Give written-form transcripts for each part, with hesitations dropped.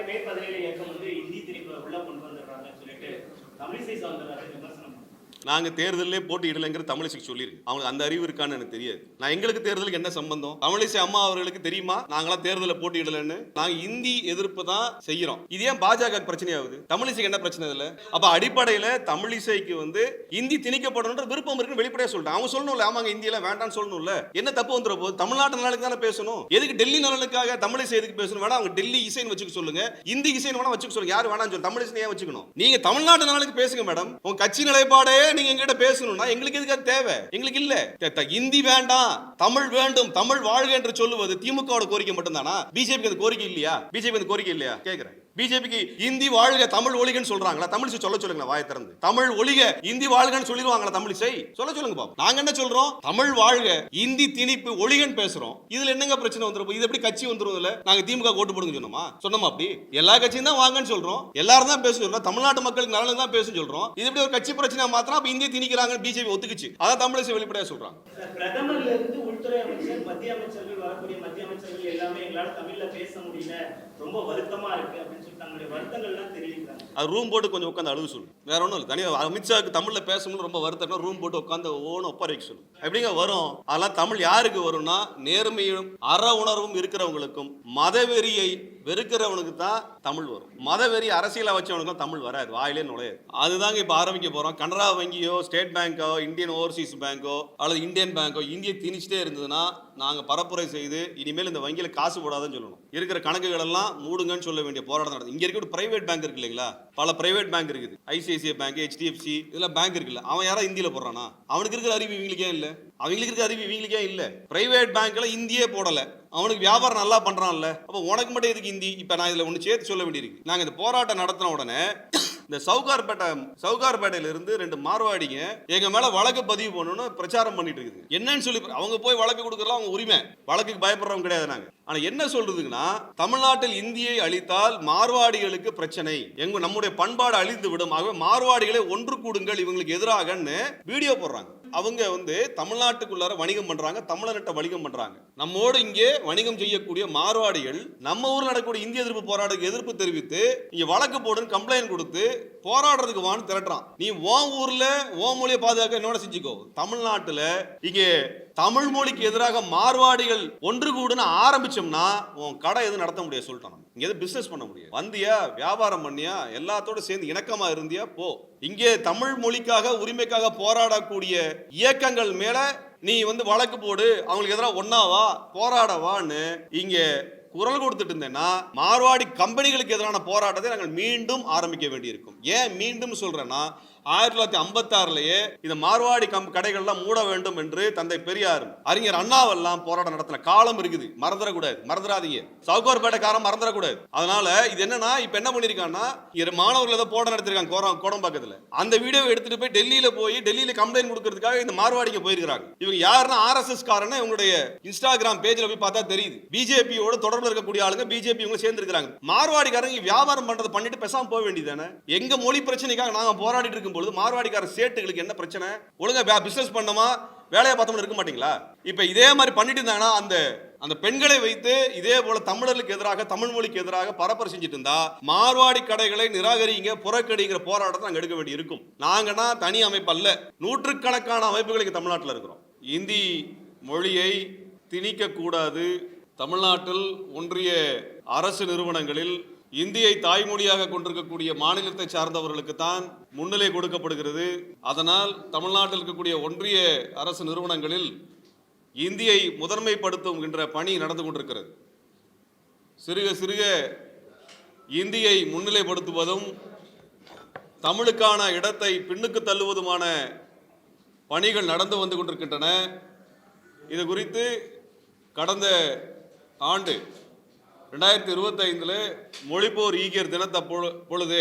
மே 17 இயக்கம் இந்தி திணிப்பை உள்ள கொண்டு வந்துடுறாங்கன்னு சொல்லிட்டு தமிழிசை சவுந்தரராஜன் விமர்சனம். நாங்கள் தேர்தலே போட்டியிடலைங்கிற தமிழிசைக்கு சொல்லியிருக்கு. அவங்களுக்கு அந்த அறிவு இருக்கான்னு எனக்கு தெரியாது. நான் எங்களுக்கு தேர்தலுக்கு என்ன சம்பந்தம்? தமிழிசை அம்மா அவர்களுக்கு தெரியுமா நாங்களாம் தேர்தலில் போட்டியிடலன்னு? நாங்கள் இந்தி எதிர்ப்பு தான் செய்யறோம். இது ஏன் பாஜக பிரச்சனையாகுது? தமிழிசைக்கு என்ன பிரச்சனை இல்லை? அப்ப அடிப்படையில் தமிழிசைக்கு இந்தி திணிக்கப்படணுன்ற விருப்பம் இருக்குன்னு வெளிப்படையா சொல்லிட்டேன். அவங்க சொல்லணும்ல, ஆமாங்க இந்தியில வேண்டாம்னு சொல்லணும்ல. என்ன தப்பு வந்துட போது? தமிழ்நாட்டு நலனுக்கு தானே பேசணும். எதுக்கு டெல்லி நலனுக்காக தமிழிசை எதுக்கு பேசணும்? வேணா அவங்க டெல்லி இசைன்னு வச்சுக்க சொல்லுங்க, இந்தி இசைன்னு வேணா வச்சுக்க சொல்லுங்க. யாரு வேணாம் சொல்லு, தமிழிசை ஏன் வச்சுக்கணும்? நீங்க தமிழ்நாட்டு நலனுக்கு பேசுங்க மேடம். உங்க கட்சி நிலைப்பாடே நீங்க எங்கிட்ட பேசணும்னா எங்களுக்கு எதுக்கு அது தேவை? எங்களுக்கு இல்ல. இந்தி வேண்டாம், தமிழ் வேண்டும், தமிழ் வாழ்க என்று சொல்லுவது திமுகவோட கோரிக்கை மட்டும்தானா? பிஜேபி அந்த கோரிக்கை இல்லையா? பிஜேபி அந்த கோரிக்கை இல்லையா கேக்குறேன். பிஜேபிக்கு இந்தி வாழ்க தமிழ் ஒழிகன்னு சொல்றாங்களா? தமிழிசை சொல்ல சொல்லுங்க, வாயை திறந்து. தமிழ் ஒழிக இந்தி வாழ்கன்னு சொல்லிடுவாங்களா? தமிழிசை சொல்ல சொல்லுங்க பாப்போம். நாங்க என்ன சொல்றோம்? தமிழ் வாழ்க இந்தி திணிப்பு ஒழிகன்னு பேசுறோம். இதுல என்னங்க பிரச்சனை வந்துரும்? இது எப்படி கட்சி வந்துரும்? இல்ல நாங்க திமுக ஓட்டு போடுங்க சொன்னோமா? அப்படி எல்லா கட்சியும் தான் வாங்கன்னு சொல்றோம், எல்லாரும் தான் பேச சொல்றோம், தமிழ்நாட்டு மக்களுக்கு நலனுக்கு தான் பேச சொல்றோம். இது எப்படி ஒரு கட்சி பிரச்சனை மாத்திரம் அப்ப இந்திய திணிக்கிறாங்கன்னு பிஜேபி ஒத்துக்குச்சு. அதான் தமிழிசை வெளிப்படையா சொல்றாங்க. பிரதமர்ல இருந்து உள்துறை அமைச்சர், மத்திய அமைச்சர்கள், வரக்கூடிய மத்திய அமைச்சர்கள் எல்லாமே எங்களால தமிழ்ல பேச முடியல, ரொம்ப வருத்தமா இருக்கு அப்படின்னு சொல்லி தங்களுடைய வருத்தங்கள்லாம் தெரிவிக்கிறாங்க. அது ரூம் போட்டு கொஞ்சம் உட்காந்து அழுது சொல்லு, வேற ஒன்றும் இல்லை. தனியாக அமித்ஷாக்கு தமிழ்ல பேசணும்னு ரொம்ப வருத்தம்னா ரூம் போட்டு உட்காந்து ஓன ஒப்ப வைக்க சொல்லு. எப்படிங்க வரும்? அதெல்லாம் தமிழ் யாருக்கு வரும்னா நேர்மையும் அற உணர்வும் இருக்கிறவங்களுக்கும் மதவெறியை வெறுக்கிறவனுக்கு தான் தமிழ் வரும். மதவெறி அரசியலை வச்சவனுக்கு தமிழ் வராது, வாயிலே நுழையாது. அதுதாங்க இப்ப ஆரம்பிக்க போறோம். கனரா வங்கியோ, ஸ்டேட் பேங்கோ, இந்தியன் ஓவர்சீஸ் பேங்கோ அல்லது இந்தியன் பேங்கோ இந்திய திணிச்சிட்டே இருந்ததுன்னா நாங்க பரப்புரை செய்து இனிமேல் இந்த வங்கியில காசு போடாதுன்னு சொல்லணும். இருக்கிற கணக்குகள் எல்லாம் மூடுங்கன்னு சொல்ல வேண்டிய போராட்டம் நடக்குது. இங்க இருக்க பிரைவேட் பேங்க் இருக்கு இல்லைங்களா? பல பிரைவேட் பேங்க் இருக்குது. ஐசிஐசிஐ பேங்க், HDFC இதெல்லாம் பேங்க் இருக்குல்ல. அவன் யாரா இந்தியில போடுறானா? அவனுக்கு இருக்கிற அறிவு இவங்களுக்கே இல்ல, அவங்களுக்கு இருக்கிற அறிவு இவங்களுக்கே இல்ல. பிரைவேட் பேங்க்ல இந்தியே போடல, அவனுக்கு வியாபாரம் நல்லா பண்றான்ல. அப்ப உனக்கு மட்டும் எதுக்கு இந்தி? இப்ப நான் இதுல ஒண்ணு சேர்த்து சொல்ல வேண்டியிருக்கு. நாங்க இந்த போராட்டம் நடத்தின உடனே இந்த சவுகார்பேட்டையில இருந்து 2 மார்வாடிங்க எங்க மேல வழக்கு பதிவு பண்ணணும்னு பிரச்சாரம் பண்ணிட்டு இருக்குது. என்னன்னு சொல்லி அவங்க போய் வழக்கு கொடுக்கறலாம் அவங்க உரிமை, வழக்குக்கு பயப்படுறவங்க கிடையாது நாங்க. ஆனா என்ன சொல்றதுன்னா, தமிழ்நாட்டில் இந்தியை அழித்தால் மார்வாடிகளுக்கு பிரச்சனை, நம்முடைய பண்பாடு அழிந்து விடும், ஆகவே மார்வாடிகளை ஒன்று கூடுங்கள் இவங்களுக்கு எதிராகன்னு வீடியோ போடுறாங்க. அவங்க தமிழ்நாட்டுக்குள்ளார வணிகம் பண்றாங்க, தமிழர்கிட்ட வணிகம் பண்றாங்க. நம்மோடு இங்கே வணிகம் செய்யக்கூடிய மார்வாடிகள் நம்ம ஊர்ல நடக்கக்கூடிய இந்திய எதிர்ப்பு போராட்டத்துக்கு எதிர்ப்பு தெரிவித்து இங்க வழக்கு போடுன்னு கம்ப்ளைண்ட் கொடுத்து போராடுறதுக்கு வான்னு திரட்டுறான். நீ உன் ஊர்ல உன் மொழியை பாதுகாக்க என்னோட செஞ்சுக்கோ. தமிழ்நாட்டுல இங்கே தமிழ் மொழிக்கு எதிராக மார்வாடிகள் ஒன்று கூடுன்னு ஆரம்பிச்சோம்னா உன் கடை எதுவும் நடத்த முடியாது சொல்லிட்டான். இங்க எதுவும் பிசினஸ் பண்ண முடியாது. வந்தியா, வியாபாரம் பண்ணியா, எல்லாத்தோட சேர்ந்து இணக்கமா இருந்தியா போ. இங்கே தமிழ் மொழிக்காக உரிமைக்காக போராடக்கூடிய இயக்கங்கள் மேல நீ வழக்கு போடு, அவங்களுக்கு எதிராக ஒன்னாவா போராடவான்னு இங்க குரல் கொடுத்துட்டு இருந்தேன்னா மார்வாடி கம்பெனிகளுக்கு எதிரான போராட்டத்தை நாங்கள் மீண்டும் ஆரம்பிக்க வேண்டியிருக்கும். ஏன் மீண்டும் சொல்றேன்னா, 1956லயே இந்த மார்வாடி கடைகள்லாம் மூட வேண்டும் என்று தந்தை பெரியார், அறிஞர் அண்ணாவெல்லாம் போராட்டம் நடத்தின காலம் இருக்குது. மறந்துடாதீங்க. சவுகார்பேட்டைக்காரன் மறந்துடக்கூடாது. அதனால இது என்னன்னா, இப்ப என்ன பண்ணிருக்காங்கன்னா, மாணவர்கள் ஏதோ போராட்டம் நடத்திருக்காங்க கோடம்பாக்கத்துல. அந்த வீடியோவை எடுத்துட்டு போய் டெல்லியில கம்ப்ளைண்ட் கொடுக்கறதுக்காக இந்த மார்வாடிக்கு போயிருக்காங்க. இவங்க யாருன்னா RSS காரன்னு இவங்களுடைய இன்ஸ்டாகிராம் பேஜ்ல போய் பார்த்தா தெரியுது. பிஜேபியோட தொடர்புல இருக்கக்கூடிய ஆளுங்க பிஜேபி இவங்க சேர்ந்து இருக்காங்க. மார்வாடிக்காரங்க வியாபாரம் பண்றதை பண்ணிட்டு பேசாம போக வேண்டியதானே? எங்க மொழி பிரச்சனைக்காக நாங்க போராடிட்டு இருக்கும் பொழுது மார்வாடிக்கார சேட்டுகளுக்கு என்ன பிரச்சனை? ஒழுங்கா பிசினஸ் பண்ணமா, வேலையை பார்த்தோம்னு இருக்க மாட்டீங்களா? இப்ப இதே மாதிரி பண்ணிட்டு இருந்தாங்கன்னா அந்த பெண்களை வைத்து இதே போல தமிழர்களுக்கு எதிராக, தமிழ் மொழிக்கு எதிராக பரப்புரை செஞ்சுட்டு இருந்தா மார்வாடி கடைகளை நிராகரிங்க, புறக்கணிங்கிற போராட்டத்தை நாங்க எடுக்க வேண்டி இருக்கும். நாங்கன்னா தனி அமைப்பு அல்ல, நூற்றுக்கணக்கான அமைப்புகளுக்கு தமிழ்நாட்டில் இருக்கிறோம். இந்தி மொழியை திணிக்க கூடாது. தமிழ்நாட்டில் ஒன்றிய அரசு நிறுவனங்களில் இந்தியை தாய்மொழியாக கொண்டிருக்கக்கூடிய மாநிலத்தை சார்ந்தவர்களுக்கு தான் முன்னிலை கொடுக்கப்படுகிறது. அதனால் தமிழ்நாட்டில் இருக்கக்கூடிய ஒன்றிய அரசு நிறுவனங்களில் இந்தியை முதன்மைப்படுத்துகின்ற பணி நடந்து கொண்டிருக்கிறது. சிறுக இந்தியை முன்னிலைப்படுத்துவதும் தமிழுக்கான இடத்தை பின்னுக்கு தள்ளுவதுமான பணிகள் நடந்து வந்து கொண்டிருக்கின்றன. இது குறித்து கடந்த ஆண்டு 2025 மொழிப்போர் ஈகியர் தினத்தை பொழுது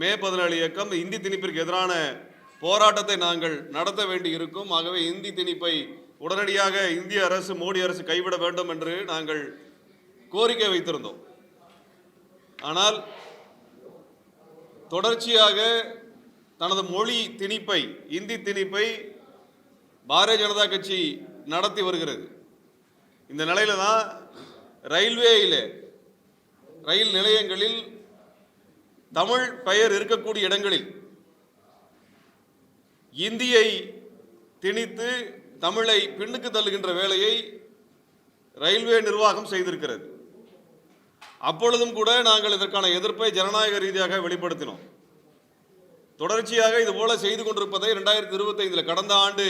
மே 17 இயக்கம் இந்தி திணிப்பிற்கு எதிரான போராட்டத்தை நாங்கள் நடத்த வேண்டி இருக்கும். ஆகவே இந்தி திணிப்பை உடனடியாக இந்திய அரசு, மோடி அரசு கைவிட வேண்டும் என்று நாங்கள் கோரிக்கை வைத்திருந்தோம். ஆனால் தொடர்ச்சியாக தனது மொழி திணிப்பை, இந்தி திணிப்பை பாரதிய ஜனதா கட்சி நடத்தி வருகிறது. இந்த நிலையில தான் ரயில்வேயில் ரயில் நிலையங்களில் தமிழ் பெயர் இருக்கக்கூடிய இடங்களில் இந்தியை திணித்து தமிழை பின்னுக்கு தள்ளுகின்ற வேலையை ரயில்வே நிர்வாகம் செய்திருக்கிறது. அப்பொழுதும் கூட நாங்கள் இதற்கான எதிர்ப்பை ஜனநாயக ரீதியாக வெளிப்படுத்தினோம். தொடர்ச்சியாக இதுபோல செய்து கொண்டிருப்பதை 2025 கடந்த ஆண்டு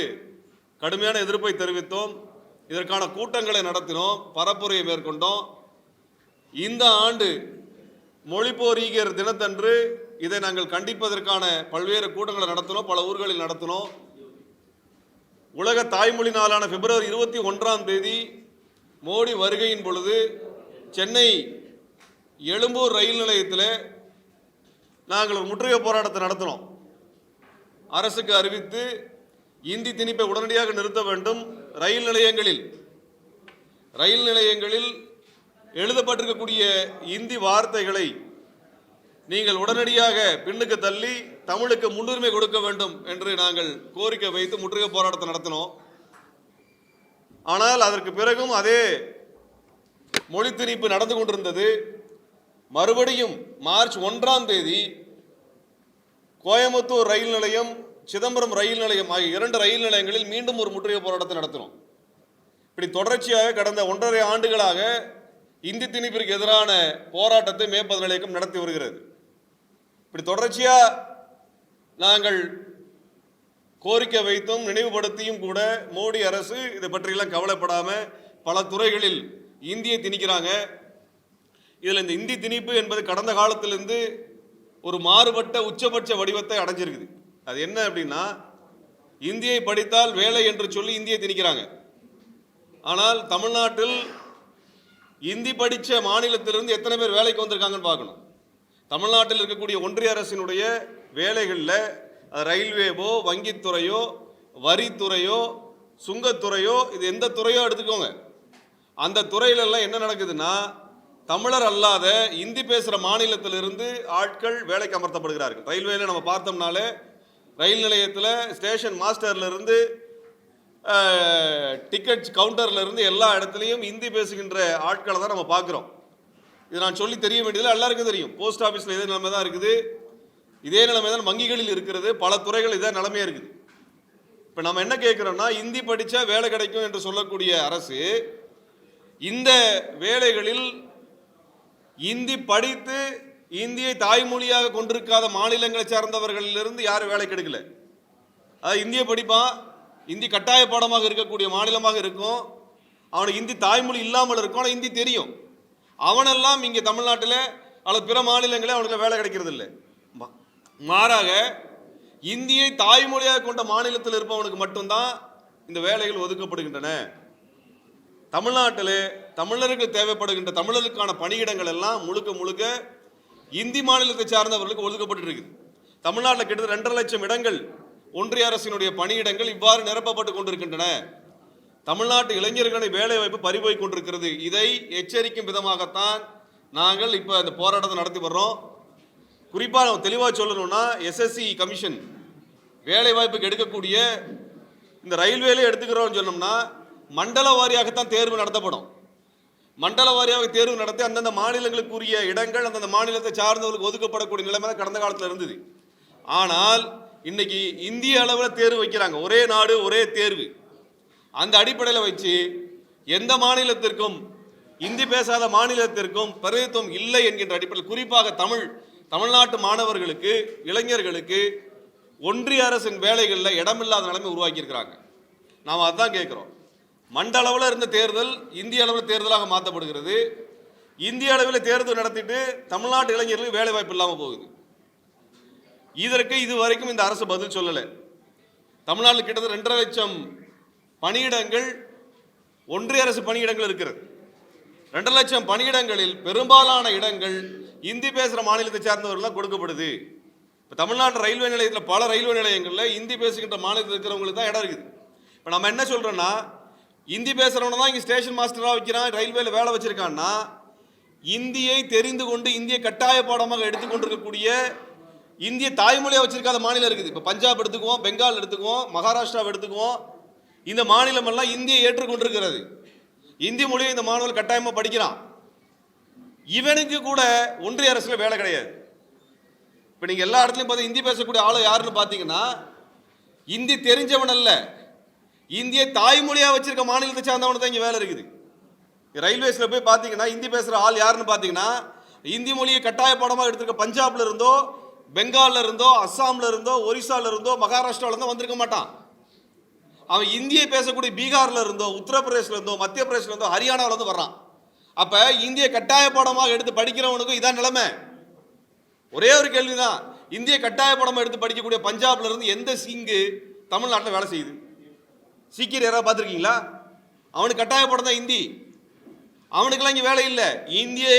கடுமையான எதிர்ப்பை தெரிவித்தோம். இதற்கான கூட்டங்களை நடத்தினோம், பரப்புரையை மேற்கொண்டோம். இந்த ஆண்டு மொழிப்போரீகர் தினத்தன்று இதை நாங்கள் கண்டிப்பதற்கான பல்வேறு கூட்டங்களை நடத்தினோம், பல ஊர்களில் நடத்தினோம். உலக தாய்மொழி நாளான பிப்ரவரி 21 மோடி வருகையின் பொழுது சென்னை எழும்பூர் ரயில் நிலையத்தில் நாங்கள் ஒரு முற்றுகை போராட்டத்தை நடத்தினோம். அரசுக்கு அறிவித்து இந்தி திணிப்பை உடனடியாக நிறுத்த வேண்டும். ரயில் நிலையங்களில் எழுதப்பட்டிருக்கக்கூடிய இந்தி வார்த்தைகளை நீங்கள் உடனடியாக பின்னுக்கு தள்ளி தமிழுக்கு முன்னுரிமை கொடுக்க வேண்டும் என்று நாங்கள் கோரிக்கை வைத்து முற்றுகை போராட்டத்தை நடத்தினோம். ஆனால் அதற்கு பிறகும் அதே மொழி திணிப்பு நடந்து கொண்டிருந்தது. மறுபடியும் மார்ச் 1 கோயம்புத்தூர் ரயில் நிலையம், சிதம்பரம் ரயில் நிலையம் ஆகிய 2 ரயில் நிலையங்களில் மீண்டும் ஒரு முற்றுகை போராட்டத்தை நடத்தினோம். இப்படி தொடர்ச்சியாக கடந்த 1.5 ஆண்டுகளாக இந்தி திணிப்பிற்கு எதிரான போராட்டத்தை மே 17 இயக்கம் நடத்தி வருகிறது. இப்படி தொடர்ச்சியாக நாங்கள் கோரிக்கை வைத்தும் நினைவுபடுத்தியும் கூட மோடி அரசு இதை பற்றியெல்லாம் கவலைப்படாமல் பல துறைகளில் இந்தியை திணிக்கிறாங்க. இதில் இந்த இந்தி திணிப்பு என்பது கடந்த காலத்திலிருந்து ஒரு மாறுபட்ட உச்சபட்ச வடிவத்தை அடைஞ்சிருக்குது. அது என்ன அப்படின்னா, இந்தியை படித்தால் வேலை என்று சொல்லி இந்தியை திணிக்கிறாங்க. ஆனால் தமிழ்நாட்டில் இந்தி படித்த மாநிலத்திலிருந்து எத்தனை பேர் வேலைக்கு வந்திருக்காங்கன்னு பார்க்கணும். தமிழ்நாட்டில் இருக்கக்கூடிய ஒன்றிய அரசினுடைய வேலைகளில் ரயில்வேவோ, வங்கித்துறையோ, வரித்துறையோ, சுங்கத்துறையோ, இது எந்த துறையோ எடுத்துக்கோங்க, அந்த துறையிலெல்லாம் என்ன நடக்குதுன்னா, தமிழர் அல்லாத இந்தி பேசுகிற மாநிலத்திலிருந்து ஆட்கள் வேலைக்கு அமர்த்தப்படுகிறார்கள். ரயில்வேல நம்ம பார்த்தோம்னாலே ரயில் நிலையத்தில் ஸ்டேஷன் மாஸ்டர்லேருந்து டிக்கெட் கவுண்டர்லேருந்து எல்லா இடத்துலையும் இந்தி பேசுகின்ற ஆட்களை தான் நம்ம பார்க்குறோம். இது நான் சொல்லி தெரிய வேண்டியதில் எல்லாருக்கும் தெரியும். போஸ்ட் ஆஃபீஸில் இதே நிலைமை தான் இருக்குது, இதே நிலைமை தான் வங்கிகளில் இருக்கிறது, பல துறைகள் இதே நிலைமையாக இருக்குது. இப்போ நம்ம என்ன கேட்குறோம்னா, இந்தி படித்தா வேலை கிடைக்கும் என்று சொல்லக்கூடிய அரசு இந்த வேலைகளில் இந்தி படித்து இந்தியை தாய்மொழியாக கொண்டிருக்காத மாநிலங்களை சார்ந்தவர்களிலிருந்து யாரும் வேலை கிடைக்கல. அது இந்தியை படிப்பான், இந்தி கட்டாய பாடமாக இருக்கக்கூடிய மாநிலமாக இருக்கும், அவனுக்கு இந்தி தாய்மொழி இல்லாமல் இருக்கும், ஆனால் இந்தி தெரியும். அவனெல்லாம் இங்கே தமிழ்நாட்டில் அல்லது பிற மாநிலங்களே அவனுக்கு வேலை கிடைக்கிறது இல்லை. மாறாக இந்தியை தாய்மொழியாக கொண்ட மாநிலத்தில் இருப்பவனுக்கு மட்டும்தான் இந்த வேலைகள் ஒதுக்கப்படுகின்றன. தமிழ்நாட்டில் தமிழருக்கு தேவைப்படுகின்ற தமிழருக்கான பணியிடங்கள் எல்லாம் முழுக்க இந்தி மாநிலத்தை சார்ந்தவர்களுக்கு ஒதுக்கப்பட்டு இருக்குது. தமிழ்நாட்டில் கிட்டத்தட்ட 2.5 லட்சம் இடங்கள் ஒன்றிய அரசினுடைய பணியிடங்கள் இவ்வாறு நிரப்பப்பட்டு கொண்டிருக்கின்றன. தமிழ்நாட்டு இளைஞர்களை வேலை வாய்ப்பு பறிபோய் கொண்டிருக்கிறது. இதை எச்சரிக்கும் விதமாகத்தான் நாங்கள் இப்போ இந்த போராட்டத்தை நடத்தி வர்றோம். குறிப்பாக நம்ம தெளிவாக சொல்லணும்னா, எஸ்எஸ்சி கமிஷன் வேலை வாய்ப்புக்கு எடுக்கக்கூடிய இந்த ரயில்வேலே எடுத்துக்கிறோம்னு சொன்னோம்னா, மண்டல வாரியாகத்தான் தேர்வு நடத்தப்படும். மண்டல வாரியாக தேர்வு நடத்தி அந்தந்த மாநிலங்களுக்குரிய இடங்கள் அந்தந்த மாநிலத்தை சார்ந்தவர்களுக்கு ஒதுக்கப்படக்கூடிய நிலைமை தான் கடந்த காலத்தில் இருந்தது. ஆனால் இன்னைக்கு இந்திய அளவில் தேர்வு வைக்கிறாங்க, ஒரே நாடு ஒரே தேர்வு. அந்த அடிப்படையில் வச்சு எந்த மாநிலத்திற்கும் இந்தி பேசாத மாநிலத்திற்கும் பிரதிநிதித்துவம் இல்லை என்கின்ற அடிப்படையில் குறிப்பாக தமிழ்நாட்டு மாணவர்களுக்கு, இளைஞர்களுக்கு ஒன்றிய அரசின் வேலைகளில் இடமில்லாத நிலைமை உருவாக்கியிருக்கிறாங்க. நாம் அதுதான் கேட்குறோம். மண்டல அளவில் இருந்த தேர்தல் இந்திய அளவில் தேர்தலாக மாற்றப்படுகிறது. இந்திய அளவில் தேர்தல் நடத்திட்டு தமிழ்நாட்டு இளைஞர்களுக்கு வேலை வாய்ப்பு இல்லாமல் போகுது. இதற்கு இதுவரைக்கும் இந்த அரசு பதில் சொல்லலை. தமிழ்நாட்டில் கிட்டத்தட்ட 2.5 லட்சம் பணியிடங்கள் ஒன்றிய அரசு பணியிடங்கள் இருக்கிறது. 2 லட்சம் பணியிடங்களில் பெரும்பாலான இடங்கள் இந்தி பேசுகிற மாநிலத்தை சார்ந்தவர்கள் கொடுக்கப்படுது. இப்போ தமிழ்நாட்டு ரயில்வே நிலையத்தில் பல ரயில்வே நிலையங்களில் இந்தி பேசுகின்ற மாநிலத்தில் இருக்கிறவங்களுக்கு தான் இடம் இருக்குது. இப்போ நம்ம என்ன சொல்கிறோன்னா, இந்தி பேசுகிறவனை தான் இங்கே ஸ்டேஷன் மாஸ்டராக வைக்கிறான், ரயில்வேல வேலை வச்சுருக்கான்னா, இந்தியை தெரிந்து கொண்டு இந்திய கட்டாய பாடமாக எடுத்துக்கொண்டிருக்கக்கூடிய இந்திய தாய்மொழியாக வச்சிருக்காத மாநிலம் இருக்குது. இப்போ பஞ்சாப் எடுத்துக்குவோம், பெங்கால் எடுத்துக்குவோம், மகாராஷ்டிராவை எடுத்துக்குவோம். இந்த மாநிலம் எல்லாம் இந்தியை ஏற்றுக்கொண்டிருக்கிறது. இந்தி மொழியை இந்த மாணவர்கள் கட்டாயமாக படிக்கிறான். இவனுக்கு கூட ஒன்றிய அரசுல வேலை கிடையாது. இப்போ நீங்கள் எல்லா இடத்துலையும் பார்த்து இந்தி பேசக்கூடிய ஆள் யாருன்னு பார்த்தீங்கன்னா இந்தி தெரிஞ்சவன் அல்ல, இந்திய தாய்மொழியாக வச்சிருக்க மாநிலத்தை சார்ந்தவனு தான் இங்கே வேலை இருக்குது. ரயில்வேஸில் போய் பார்த்தீங்கன்னா இந்தி பேசுகிற ஆள் யாருன்னு பார்த்தீங்கன்னா இந்தி மொழியை கட்டாய பாடமாக எடுத்திருக்க பஞ்சாப்ல இருந்தோ, பெங்கால்ல இருந்தோ, அஸ்ஸாம்ல இருந்தோ, ஒரிசால இருந்தோ, மகாராஷ்டிரால இருந்தோ வந்திருக்க மாட்டான். அவன் இந்தியை பேசக்கூடிய பீகார்ல இருந்தோ, உத்தரப்பிரதேசல இருந்தோ, மத்திய பிரதேசல இருந்தோ, ஹரியானால இருந்து வர்றான். அப்ப இந்திய கட்டாய பாடமாக எடுத்து படிக்கிறவனுக்கும் இதான் நிலைமை. ஒரே ஒரு கேள்விதான், இந்திய கட்டாய பாடமாக எடுத்து படிக்கக்கூடிய பஞ்சாப்ல இருந்து எந்த சிங்கு தமிழ்நாட்டில் வேலை செய்யுது? சீக்கிரம் யாராவது பார்த்துருக்கீங்களா? அவனுக்கு கட்டாய பாடம் தான் இந்தி. அவனுக்கெல்லாம் இங்கே வேலை இல்லை. இந்தியை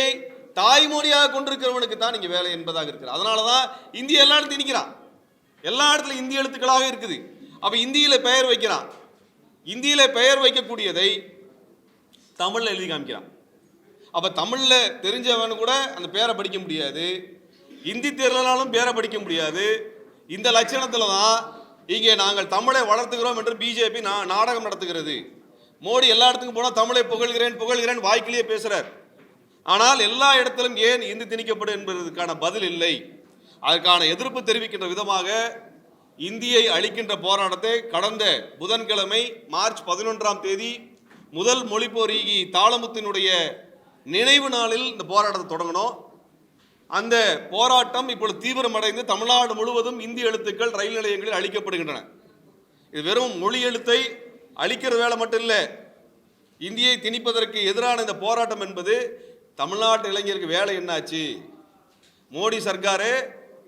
தாய்மொழியாக கொண்டிருக்கிறவனுக்கு தான் இங்கே வேலை என்பதாக இருக்கிறது. அதனால தான் இந்திய எல்லா இடத்துல திணிக்கிறான். எல்லா இடத்துல இந்திய எழுத்துக்களாக இருக்குது. அப்போ இந்தியில பெயர் வைக்கிறான். இந்தியில பெயர் வைக்கக்கூடியதை தமிழில் எழுதி காமிக்கிறான். அப்போ தமிழில் தெரிஞ்சவனு கூட அந்த பேரை படிக்க முடியாது, இந்தி தெரியலனாலும் பேரை படிக்க முடியாது. இந்த லட்சணத்தில் தான் இங்கே நாங்கள் தமிழை வளர்த்துக்கிறோம் என்று பிஜேபி நாடகம் நடத்துகிறது. மோடி எல்லா இடத்துக்கும் போனால் தமிழை புகழ்கிறேன் புகழ்கிறேன் வாய்க்கிலேயே பேசுகிறார். ஆனால் எல்லா இடத்திலும் ஏன் இந்தி திணிக்கப்படும் என்பதற்கான பதில் இல்லை. அதற்கான எதிர்ப்பு தெரிவிக்கின்ற விதமாக இந்தியை அளிக்கின்ற போராட்டத்தை கடந்த புதன்கிழமை மார்ச் 11ஆம் தேதி முதல் மொழிப்போர் தாளமுத்தினுடைய நினைவு நாளில் இந்த போராட்டத்தை தொடங்கணும். அந்த போராட்டம் இப்பொழுது தீவிரமடைந்து தமிழ்நாடு முழுவதும் இந்தி எழுத்துக்கள் ரயில் நிலையங்களில் அளிக்கப்படுகின்றன. இது வெறும் மொழி எழுத்தை அளிக்கிற வேலை மட்டும் இல்லை, இந்தியை திணிப்பதற்கு எதிரான இந்த போராட்டம் என்பது தமிழ்நாட்டு இளைஞருக்கு வேலை என்னாச்சு, மோடி சர்க்காரு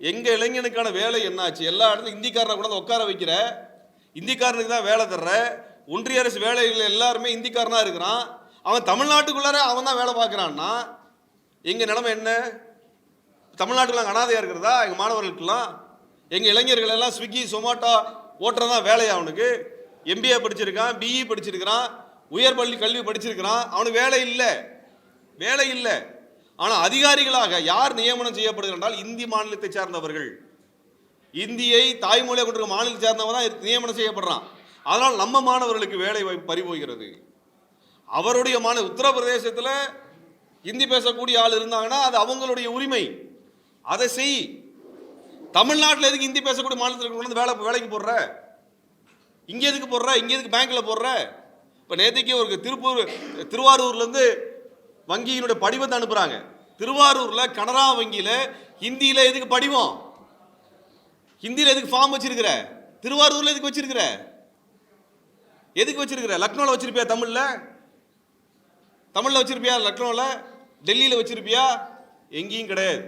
எங்க இளைஞனுக்கான வேலை என்னாச்சு, எல்லா இடத்துலையும் இந்திக்காரனை கூட உட்கார வைக்கிற, இந்திக்காரனுக்கு தான் வேலை தர்ற, ஒன்றிய அரசு வேலைகள் எல்லாருமே இந்திக்காரனா இருக்கிறான், அவன் தமிழ்நாட்டுக்குள்ளார அவன் தான் வேலை பார்க்குறான்னா எங்க நிலைமை என்ன? தமிழ்நாட்டுக்குலாம் அனாதையா இருக்கிறதா எங்க மாணவர்களுக்கெல்லாம்? எங்க இளைஞர்கள் எல்லாம் ஸ்விக்கி சொமாட்டோ ஓட்டுறதான் வேலையா? அவனுக்கு எம்பிஏ படிச்சிருக்கான், பிஇ படிச்சிருக்கிறான், உயர் பள்ளி கல்வி படிச்சிருக்கிறான், அவனுக்கு வேலை இல்லை, வேலை இல்லை. ஆனால் அதிகாரிகளாக யார் நியமனம் செய்யப்படுகிறார் என்றால் இந்தி மாநிலத்தை சார்ந்தவர்கள், இந்தியை தாய்மொழியாக கொண்டிருக்க மாநிலத்தை சார்ந்தவன் தான் நியமனம் செய்யப்படுறான். அதனால் நம்ம மாணவர்களுக்கு வேலை வாய்ப்பு பறிபோகிறது. அவருடைய உத்தரப்பிரதேசத்தில் இந்தி பேசக்கூடிய ஆள் இருந்தாங்கன்னா அது அவங்களுடைய உரிமை, அதை செய். தமிழ்நாட்டில் எதுக்கு இந்தி பேசக்கூடிய மாநிலத்தில் கொண்டு வேலைக்கு போடுற? இங்கே எதுக்கு போடுற? இங்கே எதுக்கு பேங்க்ல போடுற? இப்போ நேற்றுக்கு ஒரு திருவாரூர்லேருந்து வங்கியினுடைய படிவத்தை அனுப்புகிறாங்க. திருவாரூரில் கனரா வங்கியில் ஹிந்தியில் எதுக்கு படிவம்? ஹிந்தியில் எதுக்கு ஃபார்ம் வச்சிருக்கிற? திருவாரூரில் எதுக்கு வச்சிருக்கிற? எதுக்கு வச்சிருக்கிற? லக்னோவில் வச்சிருப்பியா? தமிழில் வச்சிருப்பியா? லக்னோவில், டெல்லியில் வச்சிருப்பியா? எங்கேயும் கிடையாது.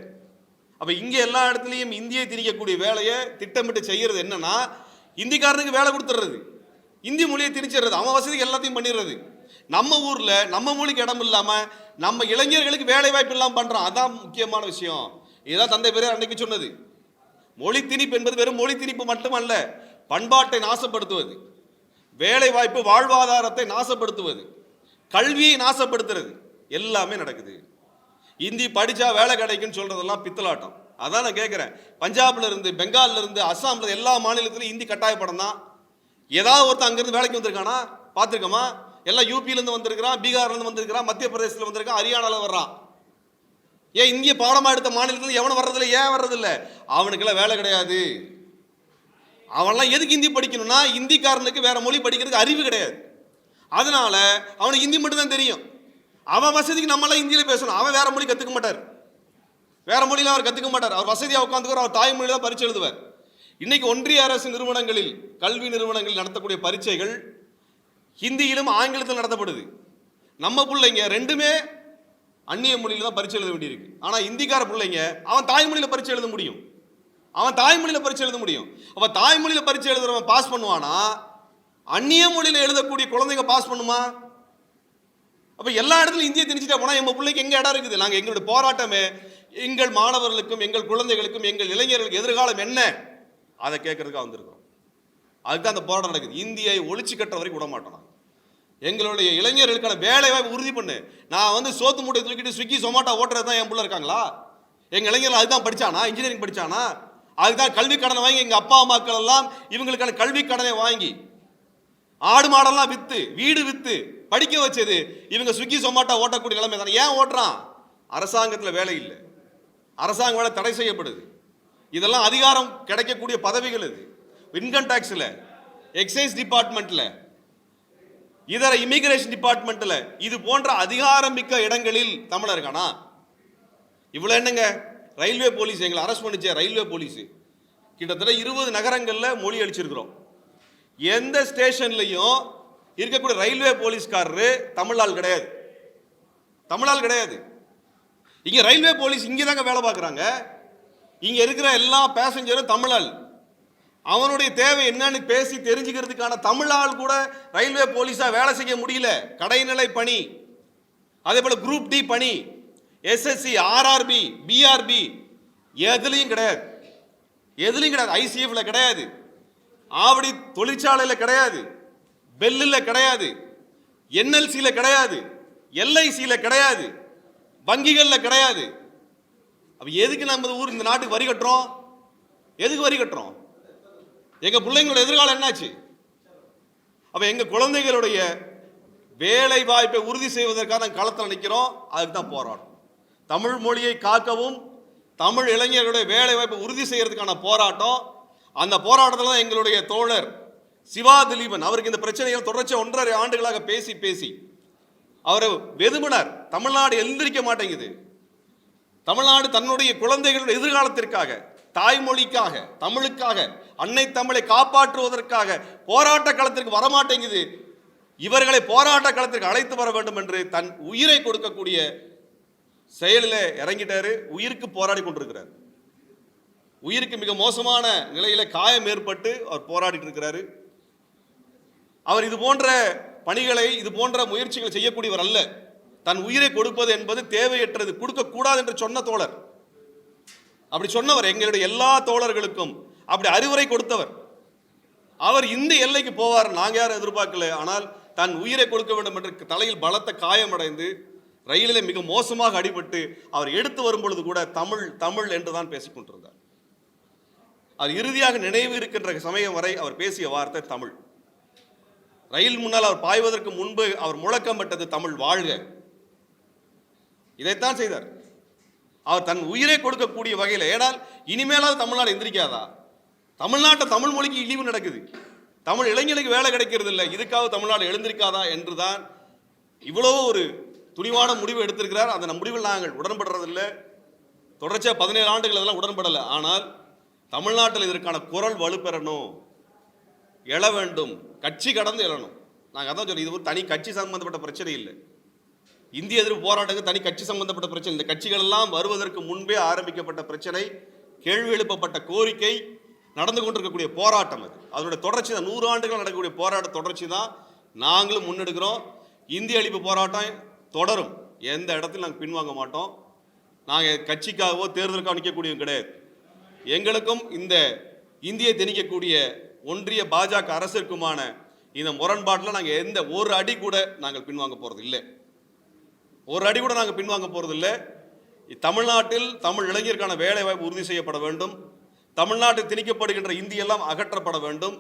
அப்போ இங்கே எல்லா இடத்துலையும் இந்தியை திணிக்கக்கூடிய வேலையை திட்டமிட்டு செய்கிறது என்னன்னா, இந்திக்காரனுக்கு வேலை கொடுத்துட்றது, இந்தி மொழியை திணிச்சிடுறது, அவன் வசதிக்கு எல்லாத்தையும் பண்ணிடுறது. நம்ம ஊரில் நம்ம மொழிக்கு இடம் இல்லாமல் நம்ம இளைஞர்களுக்கு வேலை வாய்ப்பு இல்லாமல் பண்ணுறோம். அதான் முக்கியமான விஷயம். இதுதான் தந்தை பெரியார் அன்னைக்கு சொன்னது. மொழி திணிப்பு என்பது வெறும் மொழி திணிப்பு மட்டுமல்ல, பண்பாட்டை நாசப்படுத்துவது, வேலை வாய்ப்பு வாழ்வாதாரத்தை நாசப்படுத்துவது, கல்வியை நாசப்படுத்துறது எல்லாமே நடக்குது. இந்தி படித்தா வேலை கிடைக்குன்னு சொல்கிறதெல்லாம் பித்தலாட்டம். அதான் நான் கேட்குறேன், பஞ்சாப்ல இருந்து, பெங்கால்ல இருந்து, அஸ்ஸாம்ல எல்லா மாநிலத்திலும் இந்தி கட்டாய படம் தான். ஏதாவது ஒருத்தர் அங்கேருந்து வேலைக்கு வந்திருக்கானா? பார்த்துருக்கோமா? எல்லாம் யூபியிலேருந்து வந்திருக்கிறான், பீகார்லேருந்து வந்திருக்கிறான், மத்திய பிரதேசத்தில் வந்திருக்கான், ஹரியானாவில் வர்றான். ஏன் இந்திய பாடமாக எடுத்த மாநிலத்தில் எவனும் வர்றதில்லை? ஏன் வர்றதில்லை? அவனுக்கெல்லாம் வேலை கிடையாது. அவன்லாம் எதுக்கு இந்தி படிக்கணும்னா, இந்திக்காரனுக்கு வேற மொழி படிக்கிறதுக்கு அறிவு கிடையாது. அதனால அவனுக்கு இந்தி மட்டும் தான் தெரியும். அவன் வசதிக்கு நம்மளாம் இந்தியில பேசணும். அவன் வேற மொழி கற்றுக்க மாட்டார், வேற மொழியில அவர் கற்றுக்க மாட்டார். அவர் வசதியாக உட்காந்துக்குவார், அவர் தாய்மொழியில் தான் பரீட்சை எழுதுவார். இன்னைக்கு ஒன்றிய அரசு நிறுவனங்களில், கல்வி நிறுவனங்களில் நடத்தக்கூடிய பரீட்சைகள் ஹிந்தியிலும் ஆங்கிலத்தில் நடத்தப்படுது. நம்ம பிள்ளைங்க ரெண்டுமே அந்நிய மொழியில தான் பரீட்சை எழுத வேண்டியிருக்கு. ஆனால் இந்திக்கார பிள்ளைங்க அவன் தாய்மொழியில் பரீட்சை எழுத முடியும், அவன் தாய்மொழியில் பரீட்சை எழுத முடியும். அப்போ தாய்மொழியில் பரீட்சை எழுதுறவன் பாஸ் பண்ணுவானா? அந்நிய மொழியில் எழுதக்கூடிய குழந்தைங்க பாஸ் பண்ணுமா? அப்போ எல்லா இடத்துலையும் இந்தியை திணிச்சுட்டா போனால் எங்கள் பிள்ளைக்கு எங்கே இடம் இருக்குது? நாங்கள் எங்களுடைய போராட்டமே எங்கள் மாணவர்களுக்கும், எங்கள் குழந்தைகளுக்கும், எங்கள் இளைஞர்களுக்கு எதிர்காலம் என்ன, அதை கேட்கறதுக்காக வந்திருக்கிறோம். அதுதான் அந்த போராட்டம் நடக்குது. இந்தியை ஒழிச்சு கட்டுற வரைக்கும் விட மாட்டோம். எங்களுடைய இளைஞர்களுக்கான வேலை வாய்ப்பு உறுதி பண்ணு. நான் சோத்து மூட்டை தூக்கிட்டு ஸ்விக்கி சொமாட்டோ ஓட்டுறது தான் என் பிள்ளை இருக்காங்களா? எங்கள் இளைஞர்கள் அதுதான் படித்தானா? இன்ஜினியரிங் படித்தானா? அதுதான் கல்வி கடனை வாங்கி எங்கள் அப்பா அம்மாக்கள் எல்லாம் இவங்களுக்கான கல்வி கடனை வாங்கி ஆடு மாடெல்லாம் விற்று, வீடு விற்று படிக்க வச்சது இவங்க ஸ்விக்கி சொமாட்டோ ஓட்டக்கூடிய நிலைமை தானே. ஏன் ஓட்டுறான்? அரசாங்கத்தில் வேலை இல்லை, அரசாங்க வேலை தடை செய்யப்படுது. இதெல்லாம் அதிகாரம் கிடைக்கக்கூடிய பதவிகள். இது இன்கம் டாக்ஸில், எக்ஸைஸ் டிபார்ட்மெண்ட்டில், இதர இமிகிரேஷன் டிபார்ட்மெண்ட்டில், இது போன்ற அதிகாரமிக்க இடங்களில் தமிழர் இருக்கானா? இவ்வளோ என்னங்க, ரயில்வே போலீஸ் எங்களை அரெஸ்ட் பண்ணிச்சே, ரயில்வே போலீஸ் கிட்டத்தட்ட 20 நகரங்களில் மொழி அளிச்சிருக்கிறோம். எந்த ஸ்டேஷன்லையும் இருக்கக்கூடிய ரயில்வே போலீஸ்காரரு தமிழால் கிடையாது, தமிழால் கிடையாது. இங்கே ரயில்வே போலீஸ் இங்கே தாங்க வேலை பார்க்குறாங்க. இங்கே இருக்கிற எல்லா பேசஞ்சரும் தமிழால். அவனுடைய தேவை என்னன்னு பேசி தெரிஞ்சுக்கிறதுக்கான தமிழால் கூட ரயில்வே போலீஸாக வேலை செய்ய முடியல. கடைநிலை பணி, அதே போல் குரூப் டி பணி, எஸ்எஸ்சி, ஆர்ஆர்பி, பிஆர்பி எதுலையும் கிடையாது, எதுலையும் கிடையாது. ஐசிஎஃப்ல கிடையாது, ஆவடி தொழிற்சாலையில் கிடையாது, பெல்லில் கிடையாது, என்எல்சியில் கிடையாது, எல்ஐசியில் கிடையாது, வங்கிகளில் கிடையாது. அப்போ எதுக்கு நம்ம ஊர் இந்த நாட்டுக்கு வரி கட்டுறோம்? எதுக்கு வரி கட்டுறோம்? எங்கள் பிள்ளைங்களோட எதிர்காலம் என்னாச்சு? அப்போ எங்கள் குழந்தைகளுடைய வேலை வாய்ப்பை உறுதி செய்வதற்காக நாங்கள் களத்தில் நிற்கிறோம். அதுக்கு தான் போராட்டம். தமிழ் மொழியை காக்கவும் தமிழ் இளைஞர்களுடைய வேலை வாய்ப்பை உறுதி செய்யறதுக்கான போராட்டம். அந்த போராட்டத்தில் தான் எங்களுடைய தோழர் சிவா திலீபன் அவருக்கு இந்த பிரச்சனைகள் தொடர்ச்சியாக 1.5 ஆண்டுகளாக பேசி பேசி அவர் வெதுமினார். தமிழ்நாடு எழுந்திருக்க மாட்டேங்குது. தமிழ்நாடு தன்னுடைய குழந்தைகளுடைய எதிர்காலத்திற்காக, தாய்மொழிக்காக, தமிழுக்காக, அன்னை தமிழை காப்பாற்றுவதற்காக போராட்ட களத்திற்கு வரமாட்டேங்குது. இவர்களை போராட்ட களத்திற்கு அழைத்து வர வேண்டும் என்று தன் உயிரை கொடுக்கக்கூடிய செயலில் இறங்கிட்டாரு. உயிருக்கு போராடி கொண்டிருக்கிறார். உயிருக்கு மிக மோசமான நிலையில காயம் ஏற்பட்டு அவர் போராடிட்டு இருக்கிறாரு. அவர் இது போன்ற பணிகளை, இது போன்ற முயற்சிகளை செய்யக்கூடியவர் அல்ல. தன் உயிரை கொடுப்பது என்பது தேவையற்றது, கொடுக்கக்கூடாது என்று சொன்ன தோழர். அப்படி சொன்னவர் எங்களுடைய எல்லா தோழர்களுக்கும் அப்படி அறிவுரை கொடுத்தவர். அவர் இந்த எல்லைக்கு போவார் நாங்கள் யாரும் எதிர்பார்க்கல. ஆனால் தன் உயிரை கொடுக்க வேண்டும் என்று தலையில் பலத்த காயமடைந்து ரயிலில் மிக மோசமாக அடிபட்டு அவர் எடுத்து வரும் பொழுது கூட தமிழ் தமிழ் என்று தான் பேசிக் கொண்டிருந்தார். அது இறுதியாக நினைவு இருக்கின்ற சமயம் வரை அவர் பேசிய வார்த்தை தமிழ். ரயில் முன்னால் அவர் பாய்வதற்கு முன்பு அவர் முழக்கமிட்டது தமிழ் வாழ்க. இதைத்தான் செய்தார். அவர் தன் உயிரை கொடுக்கக்கூடிய வகையில். ஏனால் இனிமேலாவது தமிழ்நாடு எந்திரிக்காதா? தமிழ்நாட்டை தமிழ் மொழிக்கு இழிவு நடக்குது, தமிழ் இளைஞர்களுக்கு வேலை கிடைக்கிறது இல்லை, இதுக்காக தமிழ்நாடு எழுந்திருக்காதா என்றுதான் இவ்வளவு ஒரு துணிவான முடிவு எடுத்திருக்கிறார். அந்த முடிவில் நாங்கள் உடன்படுறதில்லை. தொடர்ச்சியாக 17 ஆண்டுகள் அதெல்லாம் உடன்படலை. ஆனால் தமிழ்நாட்டில் இதற்கான குரல் வலுப்பெறணும், எழ வேண்டும், கட்சி கடந்து எழணும். நாங்கள் அதான் சொல்லி, இது ஒரு தனி கட்சி சம்பந்தப்பட்ட பிரச்சனை இல்லை. இந்திய எதிர்ப்பு போராட்டத்துக்கு தனி கட்சி சம்பந்தப்பட்ட பிரச்சனை. இந்த கட்சிகள் எல்லாம் வருவதற்கு முன்பே ஆரம்பிக்கப்பட்ட பிரச்சனை, கேள்வி எழுப்பப்பட்ட கோரிக்கை, நடந்து கொண்டிருக்கக்கூடிய போராட்டம். அது அதனுடைய தொடர்ச்சி தான். 100 ஆண்டுகள் நடக்கக்கூடிய போராட்ட தொடர்ச்சி தான் நாங்களும் முன்னெடுக்கிறோம். இந்திய அழிப்பு போராட்டம் தொடரும். எந்த இடத்துல நாங்கள் பின்வாங்க மாட்டோம். நாங்கள் கட்சிக்காகவோ தேர்தலுக்காக நிற்கக்கூடியவங்க கிடையாது. எங்களுக்கும் இந்த இந்தியை திணிக்கக்கூடிய ஒன்றிய பாஜக அரசிற்குமான இந்த முரண்பாட்டில் நாங்கள் எந்த ஒரு அடி கூட நாங்கள் பின்வாங்க போகிறது இல்லை. ஒரு அடி கூட நாங்கள் பின்வாங்க போகிறது இல்லை. தமிழ்நாட்டில் தமிழ் இளைஞருக்கான வேலை வாய்ப்பு உறுதி செய்யப்பட வேண்டும். தமிழ்நாட்டில் திணிக்கப்படுகின்ற இந்தியெல்லாம் அகற்றப்பட வேண்டும்.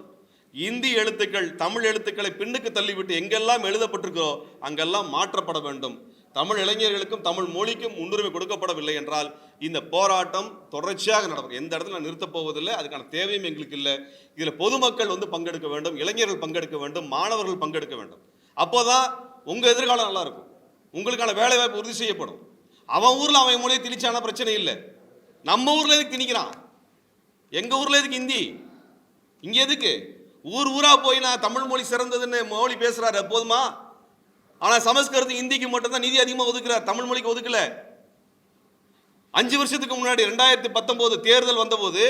இந்தி எழுத்துக்கள், தமிழ் எழுத்துக்களை பின்னுக்கு தள்ளிவிட்டு எங்கெல்லாம் எழுதப்பட்டிருக்கோ அங்கெல்லாம் மாற்றப்பட வேண்டும். தமிழ் இளைஞர்களுக்கும் தமிழ் மொழிக்கும் முன்னுரிமை கொடுக்கப்படவில்லை என்றால் இந்த போராட்டம் தொடர்ச்சியாக நடக்கும். எந்த இடத்துல நிறுத்தப் போவதில்லை. அதுக்கான தேவையும் எங்களுக்கு இல்லை. இதில் பொதுமக்கள் பங்கெடுக்க வேண்டும், இளைஞர்கள் பங்கெடுக்க வேண்டும், மாணவர்கள் பங்கெடுக்க வேண்டும். அப்போதான் உங்கள் எதிர்காலம் நல்லா இருக்கும், உங்களுக்கான வேலை வாய்ப்பு உறுதி செய்யப்படும். அவன் ஊரில் அவன் மொழியை திணிச்சான பிரச்சனை இல்லை. நம்ம ஊரில் எதுக்கு திணிக்கிறான்? எங்கள் ஊரில் எதுக்கு ஹிந்தி? இங்கே எதுக்கு? ஊர் ஊரா போய் நான் தமிழ் மொழி சிறந்ததுன்னு மொழி பேசுறாரு, போதுமா? ஆனால் சமஸ்கிருதம் ஹிந்திக்கு மட்டும்தான் நிதி அதிகமாக ஒதுக்குறார், தமிழ் மொழிக்கு ஒதுக்கல. 5 வருஷத்துக்கு முன்னாடி 2019 தேர்தல் வந்தபோது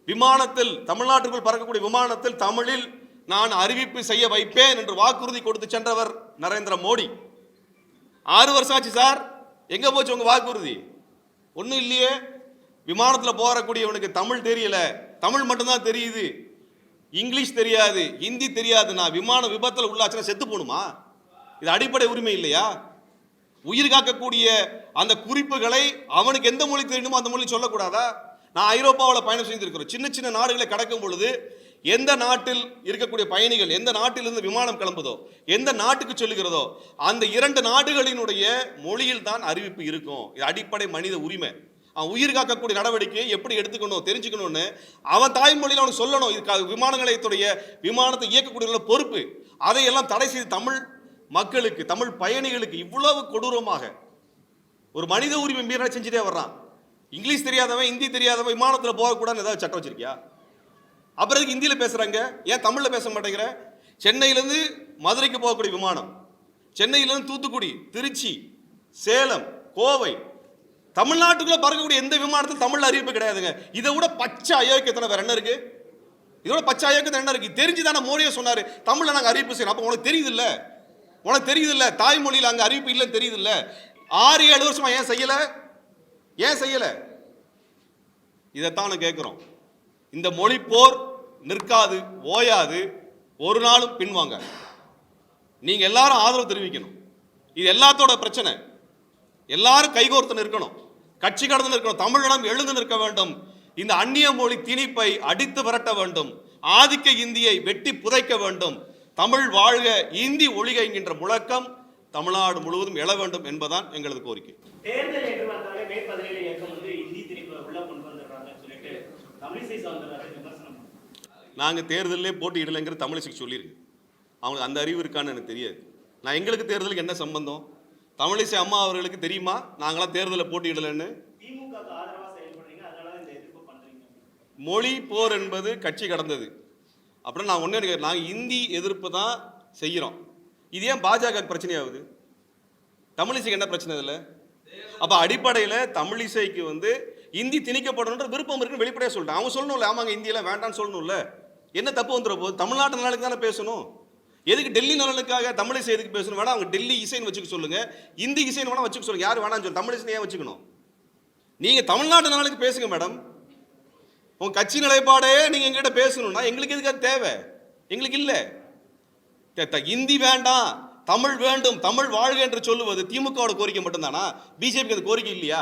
விமானத்தில், தமிழ்நாட்டுக்குள் பறக்கக்கூடிய விமானத்தில் தமிழில் நான் அறிவிப்பு செய்ய வைப்பேன் என்று வாக்குறுதி கொடுத்து சென்றவர் நரேந்திர மோடி. 6 வருஷம் ஆச்சு சார், எங்க போச்சு உங்க வாக்குறுதி? ஒன்றும் இல்லையே. விமானத்தில் போறக்கூடியவனுக்கு தமிழ் தெரியல, தமிழ் மட்டும்தான் தெரியுது, இங்கிலீஷ் தெரியாது, ஹிந்தி தெரியாது. நான் விமான விபத்தில் உள்ளாச்சுன்னா செத்து போகணுமா? இது அடிப்படை உரிமை இல்லையா? உயிர் காக்கக்கூடிய அந்த குறிப்புகளை அவனுக்கு எந்த மொழி தெரியணுமோ அந்த மொழி சொல்லக்கூடாதா? நான் ஐரோப்பாவில் பயணம் செய்திருக்கிறோம். சின்ன சின்ன நாடுகளை கடக்கும் பொழுது எந்த நாட்டில் இருக்கக்கூடிய பயணிகள் எந்த நாட்டிலிருந்து விமானம் கிளம்புதோ எந்த நாட்டுக்கு சொல்லுகிறதோ அந்த 2 நாடுகளினுடைய மொழியில் தான் அறிவிப்பு இருக்கும். இது அடிப்படை மனித உரிமை. அவன் உயிர் காக்கக்கூடிய நடவடிக்கையை எப்படி எடுத்துக்கணும் தெரிஞ்சுக்கணும்னு அவன் தாய்மொழியில் அவனுக்கு சொல்லணும். இது விமான நிலையத்துடைய விமானத்தை இயக்கக்கூடிய பொறுப்பு. அதையெல்லாம் தடை செய்து தமிழ் மக்களுக்கு தமிழ் பயணிகளுக்கு இவ்வளவு கொடூரமாக ஒரு மனித உரிமை மீறலை செஞ்சுட்டே வர்றான். இங்கிலீஷ் தெரியாதவன் இந்தி தெரியாதவன் விமானத்தில் போகக்கூடாதுன்னு ஏதாவது சட்டம் வச்சிருக்கியா? அப்புறம் எதுக்கு இந்தியில் பேசுகிறாங்க, ஏன் தமிழில் பேச மாட்டேங்கிற? சென்னையிலேருந்து மதுரைக்கு போகக்கூடிய விமானம், சென்னையிலேருந்து தூத்துக்குடி, திருச்சி, சேலம், கோவை, தமிழ்நாட்டுக்குள்ளே பறக்கக்கூடிய எந்த விமானத்தில் தமிழில் அறிவிப்பு கிடையாதுங்க. இதை விட பச்சை அயோக்கியத்தனை வேற என்ன இருக்கு? இதோட பச்சை அயோக்கியத்தனை என்ன இருக்கு? தெரிஞ்சுதானே மோடியை சொன்னார் தமிழில் நாங்கள் அறிவிப்பு செய்யணும். அப்போ உனக்கு தெரியுது இல்லை? உனக்கு தெரியுது இல்லை தாய்மொழியில் அங்கே அறிவிப்பு இல்லைன்னு தெரியுது இல்லை? 6-7 வருஷமா ஏன் செய்யலை? ஏன் செய்யலை? இதைத்தான் நான் கேட்குறோம். இந்த மொழி போர் நிற்காது, ஓயாது, ஒரு நாளும் பின்வாங்க. நீங்க எல்லாரும் ஆதரவு தெரிவிக்கணும். இது எல்லாத்தோட பிரச்சனை. எல்லாரும் கைகோர்த்து நிற்கணும், கட்சி கடந்து நிற்கணும், தமிழிடம் எழுந்து நிற்க வேண்டும். இந்த அந்நிய மொழி திணிப்பை அடித்து விரட்ட வேண்டும். ஆதிக்க இந்தியை வெட்டி புதைக்க வேண்டும். தமிழ் வாழ்க, இந்தி ஒழிக என்கின்ற முழக்கம் தமிழ்நாடு முழுவதும் எழ வேண்டும் என்பதுதான் எங்களது கோரிக்கை. தேர்தல் என்று வந்தாலே மே 17 இயக்கம் இந்தி திணிப்பை உள்ள கொண்டு வந்துடுறாங்கன்னு சொல்லிட்டு தமிழிசை சவுந்தரராஜன் விமர்சனம். நாங்கள் தேர்தலே போட்டியிடலைங்கிற தமிழிசைக்கு சொல்லியிருக்கு. அவங்களுக்கு அந்த அறிவு இருக்கான்னு எனக்கு தெரியாது. நான் எங்களுக்கு தேர்தலுக்கு என்ன சம்பந்தம்? தமிழிசை அம்மா அவர்களுக்கு தெரியுமா நாங்களாம் தேர்தலில் போட்டியிடலைன்னு? திமுக ஆதரவாக செயல்படுறீங்க, அதனால இந்த எதிர்ப்பு பண்றீங்க. மொழி போர் என்பது கட்சி கடந்தது. அப்புறம் நான் ஒன்று நாங்கள் இந்தி எதிர்ப்பு தான் செய்கிறோம். இது ஏன் பாஜக பிரச்சனையாகுது? தமிழிசைக்கு என்ன பிரச்சனை இதில்? அப்போ அடிப்படையில் தமிழிசைக்கு இந்தி திணிக்கப்படணுன்ற விருப்பம் இருக்குன்னு வெளிப்படையாக சொல்லிட்டேன். அவங்க சொல்லணும்ல, ஆமாங்க இந்தியெல்லாம் வேண்டான்னு சொல்லணும்ல. என்ன தப்பு வந்துட போகுது? தமிழ்நாட்டு நலனுக்கு தானே பேசணும். எதுக்கு டெல்லி நலனுக்காக தமிழிசை எதுக்கு பேசணும்? வேணா அவங்க டெல்லி இசைன்னு வச்சுக்க சொல்லுங்க, இந்தி இசைன்னு வேணா வச்சுக்க சொல்லுங்க. யார் வேணான்னு சொல்லி தமிழிசை ஏன் வச்சுக்கணும்? நீங்க தமிழ்நாட்டு நலனுக்கு பேசுங்க மேடம். உங்க கட்சி நிலைப்பாடே நீங்க எங்கிட்ட பேசணும்னா எங்களுக்கு எதுக்கு அது தேவை? எங்களுக்கு இல்லை. இந்தி வேண்டாம், தமிழ் வேண்டும், தமிழ் வாழ்க என்று சொல்லுவது திமுகவோட கோரிக்கை மட்டும்தானா? பிஜேபிக்கு அந்த கோரிக்கை இல்லையா?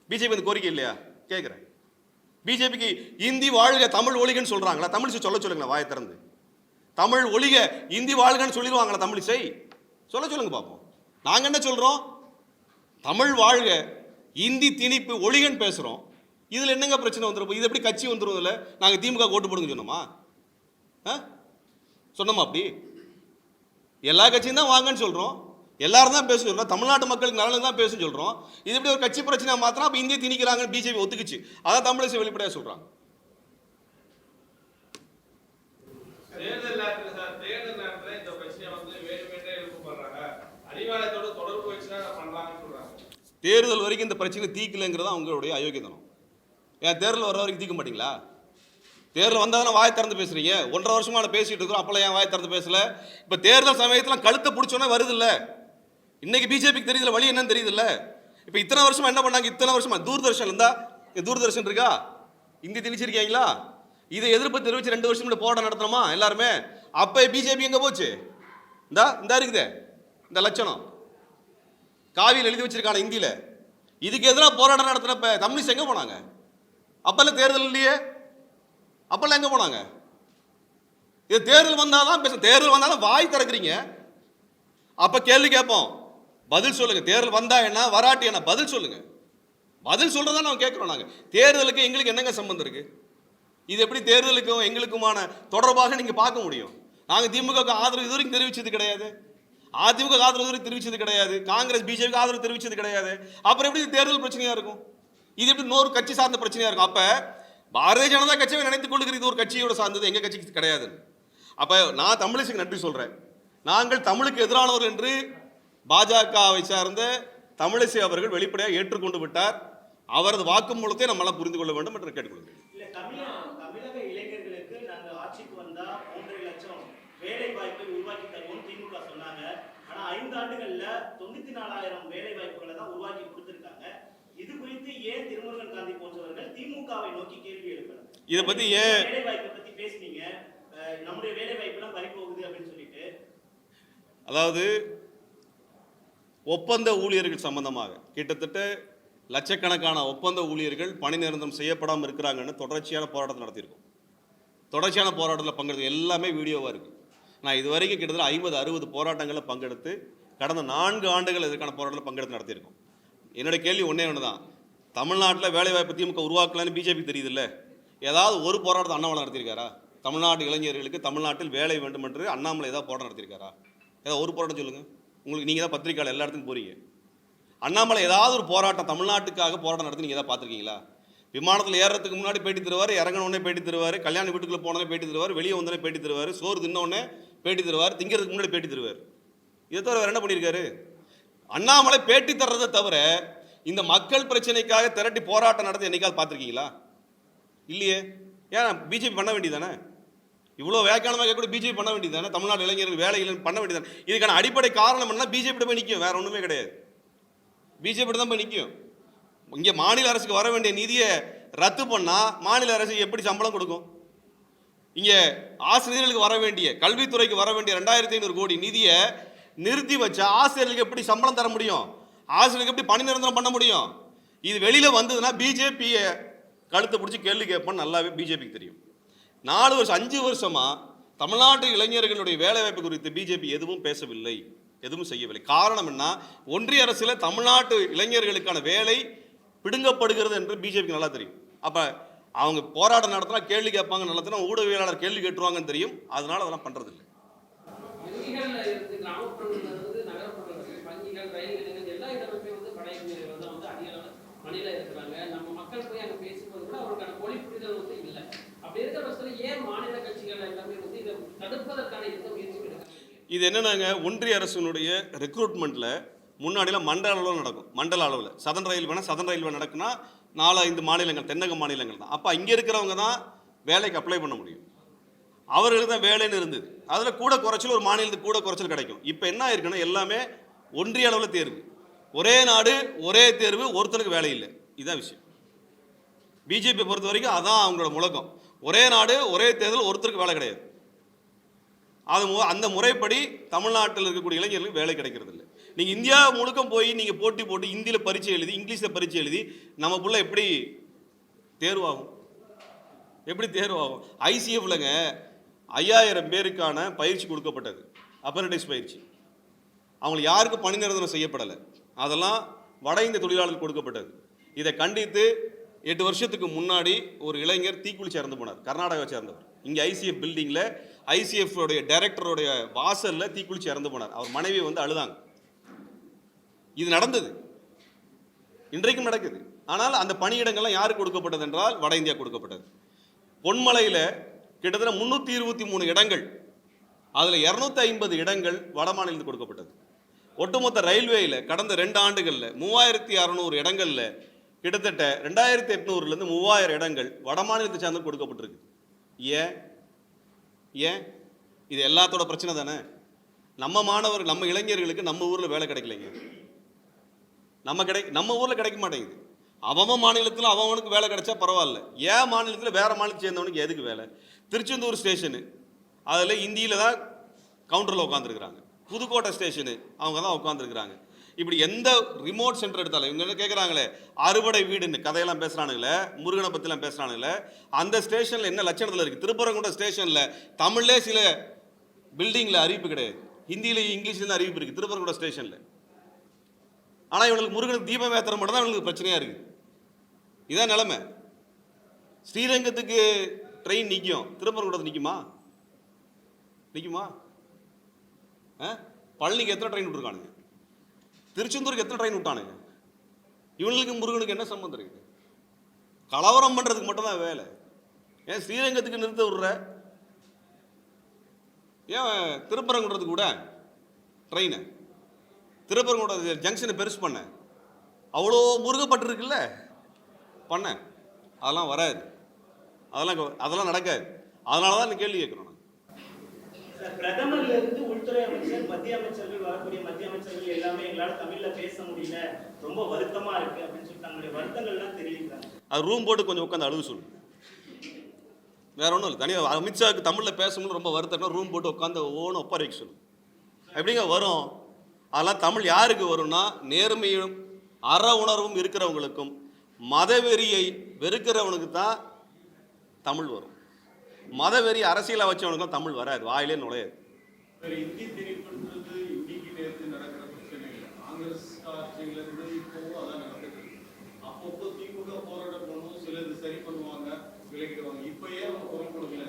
பிஜேபி அந்த கோரிக்கை இல்லையா கேட்குறேன். பிஜேபிக்கு இந்தி வாழ்க தமிழ் ஒழிகன்னு சொல்றாங்களா? தமிழிசை சொல்ல சொல்லுங்களா வாயை திறந்து. தமிழ் ஒழிக இந்தி வாழ்கன்னு சொல்லிடுவாங்களா தமிழிசை? சொல்ல சொல்லுங்க பார்ப்போம். நாங்கள் என்ன சொல்றோம்? தமிழ் வாழ்க, இந்தி திணிப்பு ஒழிகன்னு பேசுறோம். இதில் என்னங்க பிரச்சனை வந்துடும்? இது எப்படி கட்சி வந்துடும்? இதில் நாங்கள் திமுக ஓட்டு போடுங்க சொன்னோமா? சொன்னோமா? அப்படி எல்லா கட்சியும் தான் வாங்கன்னு சொல்கிறோம், எல்லாரும் தான் பேச சொல்கிறோம், தமிழ்நாட்டு மக்களுக்கு நலனுக்கு தான் பேச சொல்கிறோம். இது எப்படி ஒரு கட்சி பிரச்சனை மாத்திரம் அப்போ இந்திய திணிக்கிறாங்கன்னு பிஜேபி ஒத்துக்குச்சு. அதான் தமிழிசை வெளிப்படையாக சொல்கிறாங்க. தேர்தல் வரைக்கும் இந்த பிரச்சனை தீக்கலைங்கிறதா அவங்களுடைய அயோக்கியத்தனம். ஏன் தேர்தல் வர வரைக்கும் தீர்க்க மாட்டீங்களா? தேர்தல் வந்தால் வாய் திறந்து பேசுறீங்க. 1.5 வருஷமா பேசிட்டு இருக்கிறோம், அப்பெல்லாம் ஏன் வாய் திறந்து பேசல? இப்போ தேர்தல் சமயத்தில் கழுத்தை பிடிச்சோன்னே வருது இல்லை? இன்னைக்கு பிஜேபிக்கு தெரியுதுல வழி என்னன்னு தெரியுது இல்லை? இப்போ இத்தனை வருஷமா என்ன பண்ணாங்க? இத்தனை வருஷமா தூர்தர்ஷன் இருந்தா, தூர்தர்ஷன் இருக்கா? இந்தி திணிச்சிருக்கீங்களா? இதை எதிர்ப்பு தெரிவிச்சு 2 வருஷம் போராட்டம் நடத்தணுமா எல்லாருமே? அப்போ பிஜேபி எங்கே போச்சு? இந்த இருக்குதே இந்த லட்சணம் காவியில் எழுதி வச்சிருக்காங்க இந்தியில். இதுக்கு எதிராக போராட்டம் நடத்தினப்ப தமிழிசை எங்கே போனாங்க? அப்பெல்லாம் தேர்தல் இல்லையே, அப்பெல்லாம் எங்கே போனாங்க? இது தேர்தல் வந்தாதான் பேச. தேர்தல் வந்தாலும் வாய் திறக்கிறீங்க. அப்போ கேள்வி கேட்போம், பதில் சொல்லுங்க. தேர்தல் வந்தா என்ன, வராட்டி என்ன, பதில் சொல்லுங்க. பதில் சொல்றதா நம்ம கேட்குறோம். நாங்கள் தேர்தலுக்கு எங்களுக்கு என்னங்க சம்பந்தம் இருக்கு? இது எப்படி தேர்தலுக்கும் எங்களுக்குமான தொடர்பாக நீங்க பார்க்க முடியும்? நாங்கள் திமுக ஆதரவு இது வரைக்கும் தெரிவிச்சது கிடையாது, அதிமுக ஆதரவு வரைக்கும் தெரிவிச்சது கிடையாது, காங்கிரஸ் பிஜேபி ஆதரவு தெரிவிச்சது கிடையாது. அப்புறம் எப்படி தேர்தல் பிரச்சனையா இருக்கும்? இது எப்படி இன்னொரு கட்சி சார்ந்த பிரச்சனையா இருக்கும்? அப்ப பாரதிய ஜனதா கட்சியை நினைத்துக் கொள்ளுகிற இது ஒரு கட்சியோட சார்ந்தது, எங்க கட்சிக்கு கிடையாது. அப்ப நான் தமிழிசைக்கு நன்றி சொல்றேன். நாங்கள் தமிழுக்கு எதிரானவர் என்று பாஜகவை சார்ந்த தமிழிசை அவர்கள் வெளிப்படையாக ஏற்றுக்கொண்டு விட்டார். அவரது வாக்குமூலத்தை நம்மளாம் புரிந்து கொள்ள வேண்டும் என்று கேட்டுக்கொள்கிறேன். தமிழக இளைஞர்களுக்கு நாங்கள் ஆட்சிக்கு வந்தா 3.5 லட்சம் வேலை வாய்ப்பை உருவாக்கி தருவோம் திமுக சொன்னாங்க. ஆனா 5 ஆண்டுகள்ல 94,000 வேலை வாய்ப்புகளை தான் உருவாக்கி கொடுத்திருக்காங்க. இது குறித்து ஏன் திருமுருகன் காந்தி போன்றவர்கள் திமுகவை நோக்கி கேள்வி எழுப்புறாங்க? இதை பத்தி ஏன் வேலை வாய்ப்பை பத்தி பேசுனீங்க, நம்முடைய வேலை வாய்ப்புலாம் பறி போகுது அப்படின்னு சொல்லிட்டு. அதாவது ஒப்பந்த ஊழியர்கள் சம்பந்தமாக கிட்டத்தட்ட லட்சக்கணக்கான ஒப்பந்த ஊழியர்கள் பணி நிரந்தரம் செய்யப்படாமல் இருக்கிறாங்கன்னு தொடர்ச்சியான போராட்டம் நடத்தியிருக்கோம். தொடர்ச்சியான போராட்டத்தில் பங்கெடுத்து எல்லாமே வீடியோவாக இருக்குது. நான் இது வரைக்கும் கிட்டத்தட்ட 50-60 போராட்டங்களில் பங்கெடுத்து கடந்த 4 ஆண்டுகள் இதற்கான போராட்டத்தில் பங்கெடுத்து நடத்தியிருக்கோம். என்னுடைய கேள்வி ஒன்றே ஒன்று தான். தமிழ்நாட்டில் வேலைவாய்ப்பு திமுக உருவாக்கலான்னு பிஜேபி தெரியுது இல்லை, ஏதாவது ஒரு போராட்டத்தை அண்ணாமலை நடத்தியிருக்காரா? தமிழ்நாட்டு இளைஞர்களுக்கு தமிழ்நாட்டில் வேலை வேண்டும் என்று அண்ணாமலை ஏதாவது போராட்டம் நடத்தியிருக்காரா? ஏதாவது ஒரு போராட்டம் சொல்லுங்கள். உங்களுக்கு நீங்கள் தான் பத்திரிக்கையாளர் எல்லா இடத்துக்கும் போறீங்க. அண்ணாமலை ஏதாவது ஒரு போராட்டம் தமிழ்நாட்டுக்காக போராட்டம் நடத்தி நீங்கள் ஏதாவது பார்த்துருக்கீங்களா? விமானத்தில் ஏறுறதுக்கு முன்னாடி பேட்டி தருவார், இறங்கினோடனே பேட்டி தருவார், கல்யாண வீட்டுக்குள்ளே போனோடனே பேட்டி தருவார், வெளியே வந்தோடனே பேட்டி தருவார், சோறு தின்னோடனே பேட்டி தருவார், திங்கிறதுக்கு முன்னாடி பேட்டி தருவார். இதை தவிர வேறு என்ன பண்ணியிருக்காரு? அண்ணாமலை பேட்டி தர்றதை தவிர இந்த மக்கள் பிரச்சனைக்காக திரட்டி போராட்டம் நடத்தி என்னைக்காவது பார்த்துருக்கீங்களா? இல்லையே. ஏன் பிஜேபி பண்ண வேண்டியதானே? இவ்வளோ வேக்கானமாக கூட பிஜேபி பண்ண வேண்டியதானே? தமிழ்நாடு இளைஞர்கள் வேலை இல்லைன்னு பண்ண வேண்டியதானே? இதுக்கான அடிப்படை காரணம் என்ன? பிஜேபி போய் நிற்கும், வேற ஒன்றுமே கிடையாது. பிஜேபி தான் போய் நிற்கும். இங்கே மாநில அரசுக்கு வர வேண்டிய நிதியை ரத்து பண்ணால் மாநில அரசு எப்படி சம்பளம் கொடுக்கும்? இங்கே ஆசிரியர்களுக்கு வர வேண்டிய, கல்வித்துறைக்கு வர வேண்டிய 2500 கோடி நிதியை நிறுத்தி வச்சா ஆசிரியர்களுக்கு எப்படி சம்பளம் தர முடியும்? ஆசிரியர்களுக்கு எப்படி பணி நிரந்தரம் பண்ண முடியும்? இது வெளியில் வந்ததுன்னா பிஜேபியை கழுத்தை பிடிச்சி கேள்வி கேட்பான்னு நல்லாவே பிஜேபிக்கு தெரியும். 4 வருஷம் 5 வருஷமாக தமிழ்நாட்டு இளைஞர்களுடைய வேலைவாய்ப்பு குறித்து பிஜேபி எதுவும் பேசவில்லை, எதுவும் செய்யவில்லை. காரணம் என்ன? ஒன்றிய அரசில் தமிழ்நாட்டு இளைஞர்களுக்கான வேலை பிடுங்கப்படுகிறது என்று பிஜேபிக்கு நல்லா தெரியும். அப்போ அவங்க போராட்டம் நடத்தினா கேள்வி கேட்பாங்க, நடத்தினா ஊடகவியலாளர் கேள்வி கேட்டுருவாங்கன்னு தெரியும். அதனால அதெல்லாம் பண்ணுறதில்லை. இது என்னன்னாங்க, ஒன்றிய அரசினுடைய ரெக்ரூட்மெண்ட்டில் முன்னாடிலாம் மண்டல அளவில் நடக்கும். மண்டல அளவில் சதன் ரயில்வே நடக்குன்னா 4-5 மாநிலங்கள், தென்னக மாநிலங்கள் தான். அப்போ இங்கே இருக்கிறவங்க தான் வேலைக்கு அப்ளை பண்ண முடியும். அவர்களுக்கு தான் வேலைன்னு இருந்தது. அதில் கூட குறைச்சல், ஒரு மாநிலத்துக்கு கூட குறைச்சல் கிடைக்கும். இப்போ என்ன ஆயிருக்குன்னா எல்லாமே ஒன்றிய அளவில் தேர்வு, ஒரே நாடு ஒரே தேர்வு, ஒருத்தருக்கு வேலை இல்லை. இதுதான் விஷயம். பிஜேபி பொறுத்த வரைக்கும் அதான் அவங்களோட முழக்கம். ஒரே நாடு ஒரே தேர்தல், ஒருத்தருக்கு வேலை கிடையாது. அந்த முறைப்படி தமிழ்நாட்டில் இருக்கக்கூடிய இளைஞர்களுக்கு வேலை கிடைக்கிறது இல்லை. நீங்கள் இந்தியா முழுக்க போய் நீங்கள் போட்டு ஹிந்தியில் பரீட்சை எழுதி, இங்கிலீஷில் பரீட்சை எழுதி நம்ம புள்ள எப்படி தேர்வாகும்? ஐசிஎஃப்லங்க 5000 பேருக்கான பயிற்சி கொடுக்கப்பட்டது, அப்ரண்டிஸ் பயிற்சி. அவங்களுக்கு யாருக்கும் பணி நிரந்தரம் செய்யப்படலை. அதெல்லாம் வட இந்திய தொழிலாளர்கள் கொடுக்கப்பட்டது. இதை கண்டித்து 8 வருஷத்துக்கு முன்னாடி ஒரு இளைஞர் தீக்குளிச்சு இறந்து போனார், கர்நாடகாவை சேர்ந்தவர். இங்கே ஐசிஎஃப் பில்டிங்கில் ஐசிஎஃப் உடைய டைரக்டருடைய வாசலில் தீக்குளிச்சு இறந்து போனார். அவர் மனைவி வந்து அழுதாங்க. இது நடந்தது, இன்றைக்கும் நடக்குது. ஆனால் அந்த பணியிடங்கள்லாம் யாருக்கு கொடுக்கப்பட்டது என்றால் வட இந்தியா கொடுக்கப்பட்டது. பொன்மலையில் கிட்டத்தட்ட 323 இடங்கள், அதில் 250 இடங்கள் வட மாநிலத்துக்கு கொடுக்கப்பட்டது. ஒட்டுமொத்த ரயில்வேயில் கடந்த 2 ஆண்டுகளில் 3600 இடங்களில் கிட்டத்தட்ட 2800லேருந்து 3000 இடங்கள் வட மாநிலத்தை சார்ந்து கொடுக்கப்பட்டிருக்கு. ஏன் இது எல்லாத்தோட பிரச்சனை தானே? நம்ம மாணவர்கள், நம்ம இளைஞர்களுக்கு நம்ம ஊரில் வேலை கிடைக்கலைங்க. நம்ம ஊரில் கிடைக்க மாட்டேங்குது. அவன் மாநிலத்தில் அவனுக்கு வேலை கிடைச்சா பரவாயில்ல, ஏன் மாநிலத்தில் வேற மாநிலத்தை சேர்ந்தவனுக்கு எதுக்கு வேலை? திருச்செந்தூர் ஸ்டேஷனு, அதில் இந்தியில் தான் கவுண்டரில் உட்காந்துருக்குறாங்க. புதுக்கோட்டை ஸ்டேஷனு அவங்க தான் உட்காந்துருக்குறாங்க. இப்படி எந்த ரிமோட் சென்டர் எடுத்தாலும் இவங்க என்ன கேட்குறாங்களே, அறுபடை வீடுன்னு கதையெல்லாம் பேசுகிறானுங்களே, முருகனை பற்றிலாம் பேசுகிறானுங்களே, அந்த ஸ்டேஷனில் என்ன லட்சணத்தில் இருக்குது? திருப்பரங்குன்றம் ஸ்டேஷனில் தமிழ்லே சில பில்டிங்கில் அறிவிப்பு கிடையாது, ஹிந்தியிலையும் இங்கிலீஷ்லேயும் அறிவிப்பு இருக்குது திருப்பரங்குன்றம் ஸ்டேஷனில். ஆனால் இவங்களுக்கு முருகனுக்கு தீபம் ஏற்றுற மட்டும் தான் இவங்களுக்கு பிரச்சனையாக இருக்குது. இதான் நிலைமை. ஸ்ரீரங்கத்துக்கு ட்ரெயின் நிற்கும், திருப்பரங்குன்றத்துக்கு நிற்குமா? பழனிக்கு எத்தனை ட்ரெயின் விட்டுருக்கானுங்க? திருச்செந்தூருக்கு எத்தனை ட்ரெயின் விட்டானுங்க? இவங்களுக்கு முருகனுக்கு என்ன சம்பந்தம் இருக்குது? கலவரம் பண்ணுறதுக்கு மட்டும்தான் வேலை. ஏன் ஸ்ரீரங்கத்துக்கு நிறுத்த விடுற? ஏன் திருப்பரங்குன்றதுக்கு கூட ட்ரெயினை, திருப்பரங்குன்ற ஜங்ஷனை பெருசு பண்ண, அவ்வளோ முருகப்பட்டிருக்குல்ல பண்ண, அதெல்லாம் வராது, அதெல்லாம் நடக்காது. அதனால தான் இந்த கேள்வி கேட்குறோம். பிரதமர்ல இருந்து உள்துறை அமைச்சர், மத்திய அமைச்சர்கள், வரக்கூடிய மத்திய அமைச்சர்கள் எல்லாமே எங்களால தமிழ்ல பேச முடியல, ரொம்ப வருத்தமா இருக்கு அப்படின்னு சொல்லி தங்களுடைய வருத்தங்கள்லாம் தெரிவிக்கிறாங்க. அது ரூம் போட்டு கொஞ்சம் உட்காந்து அழுது சொல்லு, வேற ஒன்றும் இல்லை. தனியாக அமித்ஷாவுக்கு தமிழில் பேசணும்னு ரொம்ப வருத்தம்னா ரூம் போட்டு உட்காந்து ஒவ்வொன்று ஒப்பாரி வைக்க சொல்லு. எப்படிங்க வரும்? அதெல்லாம் தமிழ் யாருக்கு வரும்னா, நேர்மையும் அற உணர்வும் இருக்கிறவங்களுக்கும் மதவெறியை வெறுக்கிறவனுக்கு தான் தமிழ் வரும். மதவெறி அரசியலை வச்சவனுக்கும் தமிழ் வராது, வாயிலே நுழையாது. இந்தி திணிப்புன்றது இன்னைக்கு நேற்று நடக்கிற பிரச்சனை இல்லை. காங்கிரஸ் ஆட்சியிலிருந்து இப்போவும் அதான் நடக்குது. அப்பப்போ திமுக போராட்டம் பண்ணும், சிலது சரி பண்ணுவாங்க, விலகிடுவாங்க. இப்போ ஏன் அவங்க குரல் கொடுக்கல?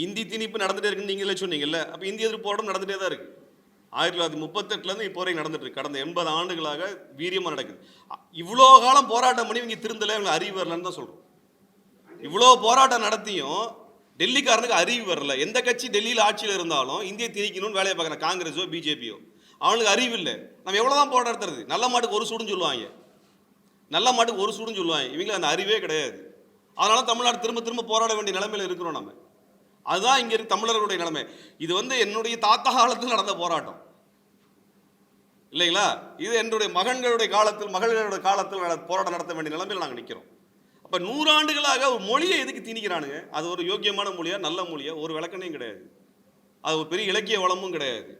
இந்தி திணிப்பு நடந்துட்டே இருக்குன்னு நீங்களே சொன்னீங்கல்ல, அப்போ இந்திய எதிர்ப்பு போராட்டம் நடந்துட்டே தான் இருக்கு. 1938 இப்போ வரைக்கும் நடந்துட்டு இருக்கு. கடந்த 80 ஆண்டுகளாக வீரியமாக நடக்குது. இவ்வளோ காலம் போராட்டம் பண்ணி இவங்க திருந்தலை, இவங்க அறிவு வரலன்னு தான் சொல்கிறோம். இவ்வளோ போராட்டம் நடத்தியும் டெல்லிக்காரனுக்கு அறிவு வரல. எந்த கட்சி டெல்லியில் ஆட்சியில் இருந்தாலும் இந்திய திணிக்கணும்னு வேலையை பார்க்குறேன், காங்கிரஸோ பிஜேபியோ. அவனுக்கு அறிவு இல்லை. நம்ம எவ்வளோ தான் போராடுறது? நல்ல மாட்டுக்கு ஒரு சூடுன்னு சொல்லுவாங்க, நல்ல மாட்டுக்கு ஒரு சூடுன்னு சொல்லுவாங்க. இவங்களுக்கு அந்த அறிவே கிடையாது. அதனால தமிழ்நாடு திரும்ப திரும்ப போராட வேண்டிய நிலைமையில் இருக்கிறோம் நம்ம. அதுதான் இங்கே இருக்க தமிழர்களுடைய நிலைமை. இது என்னுடைய தாத்தா காலத்தில் நடந்த போராட்டம் இல்லைங்களா? இது என்னுடைய மகன்களுடைய காலத்தில் போராட்டம் நடத்த வேண்டிய நிலைமையில் நாங்கள் நிற்கிறோம். அப்போ 100 ஆண்டுகளாக ஒரு மொழியை எதுக்கு திணிக்கிறானுங்க? அது ஒரு யோக்கியமான மொழியா, நல்ல மொழியா? ஒரு விளக்கணையும் கிடையாது. அது ஒரு பெரிய இலக்கிய வளமும் கிடையாது.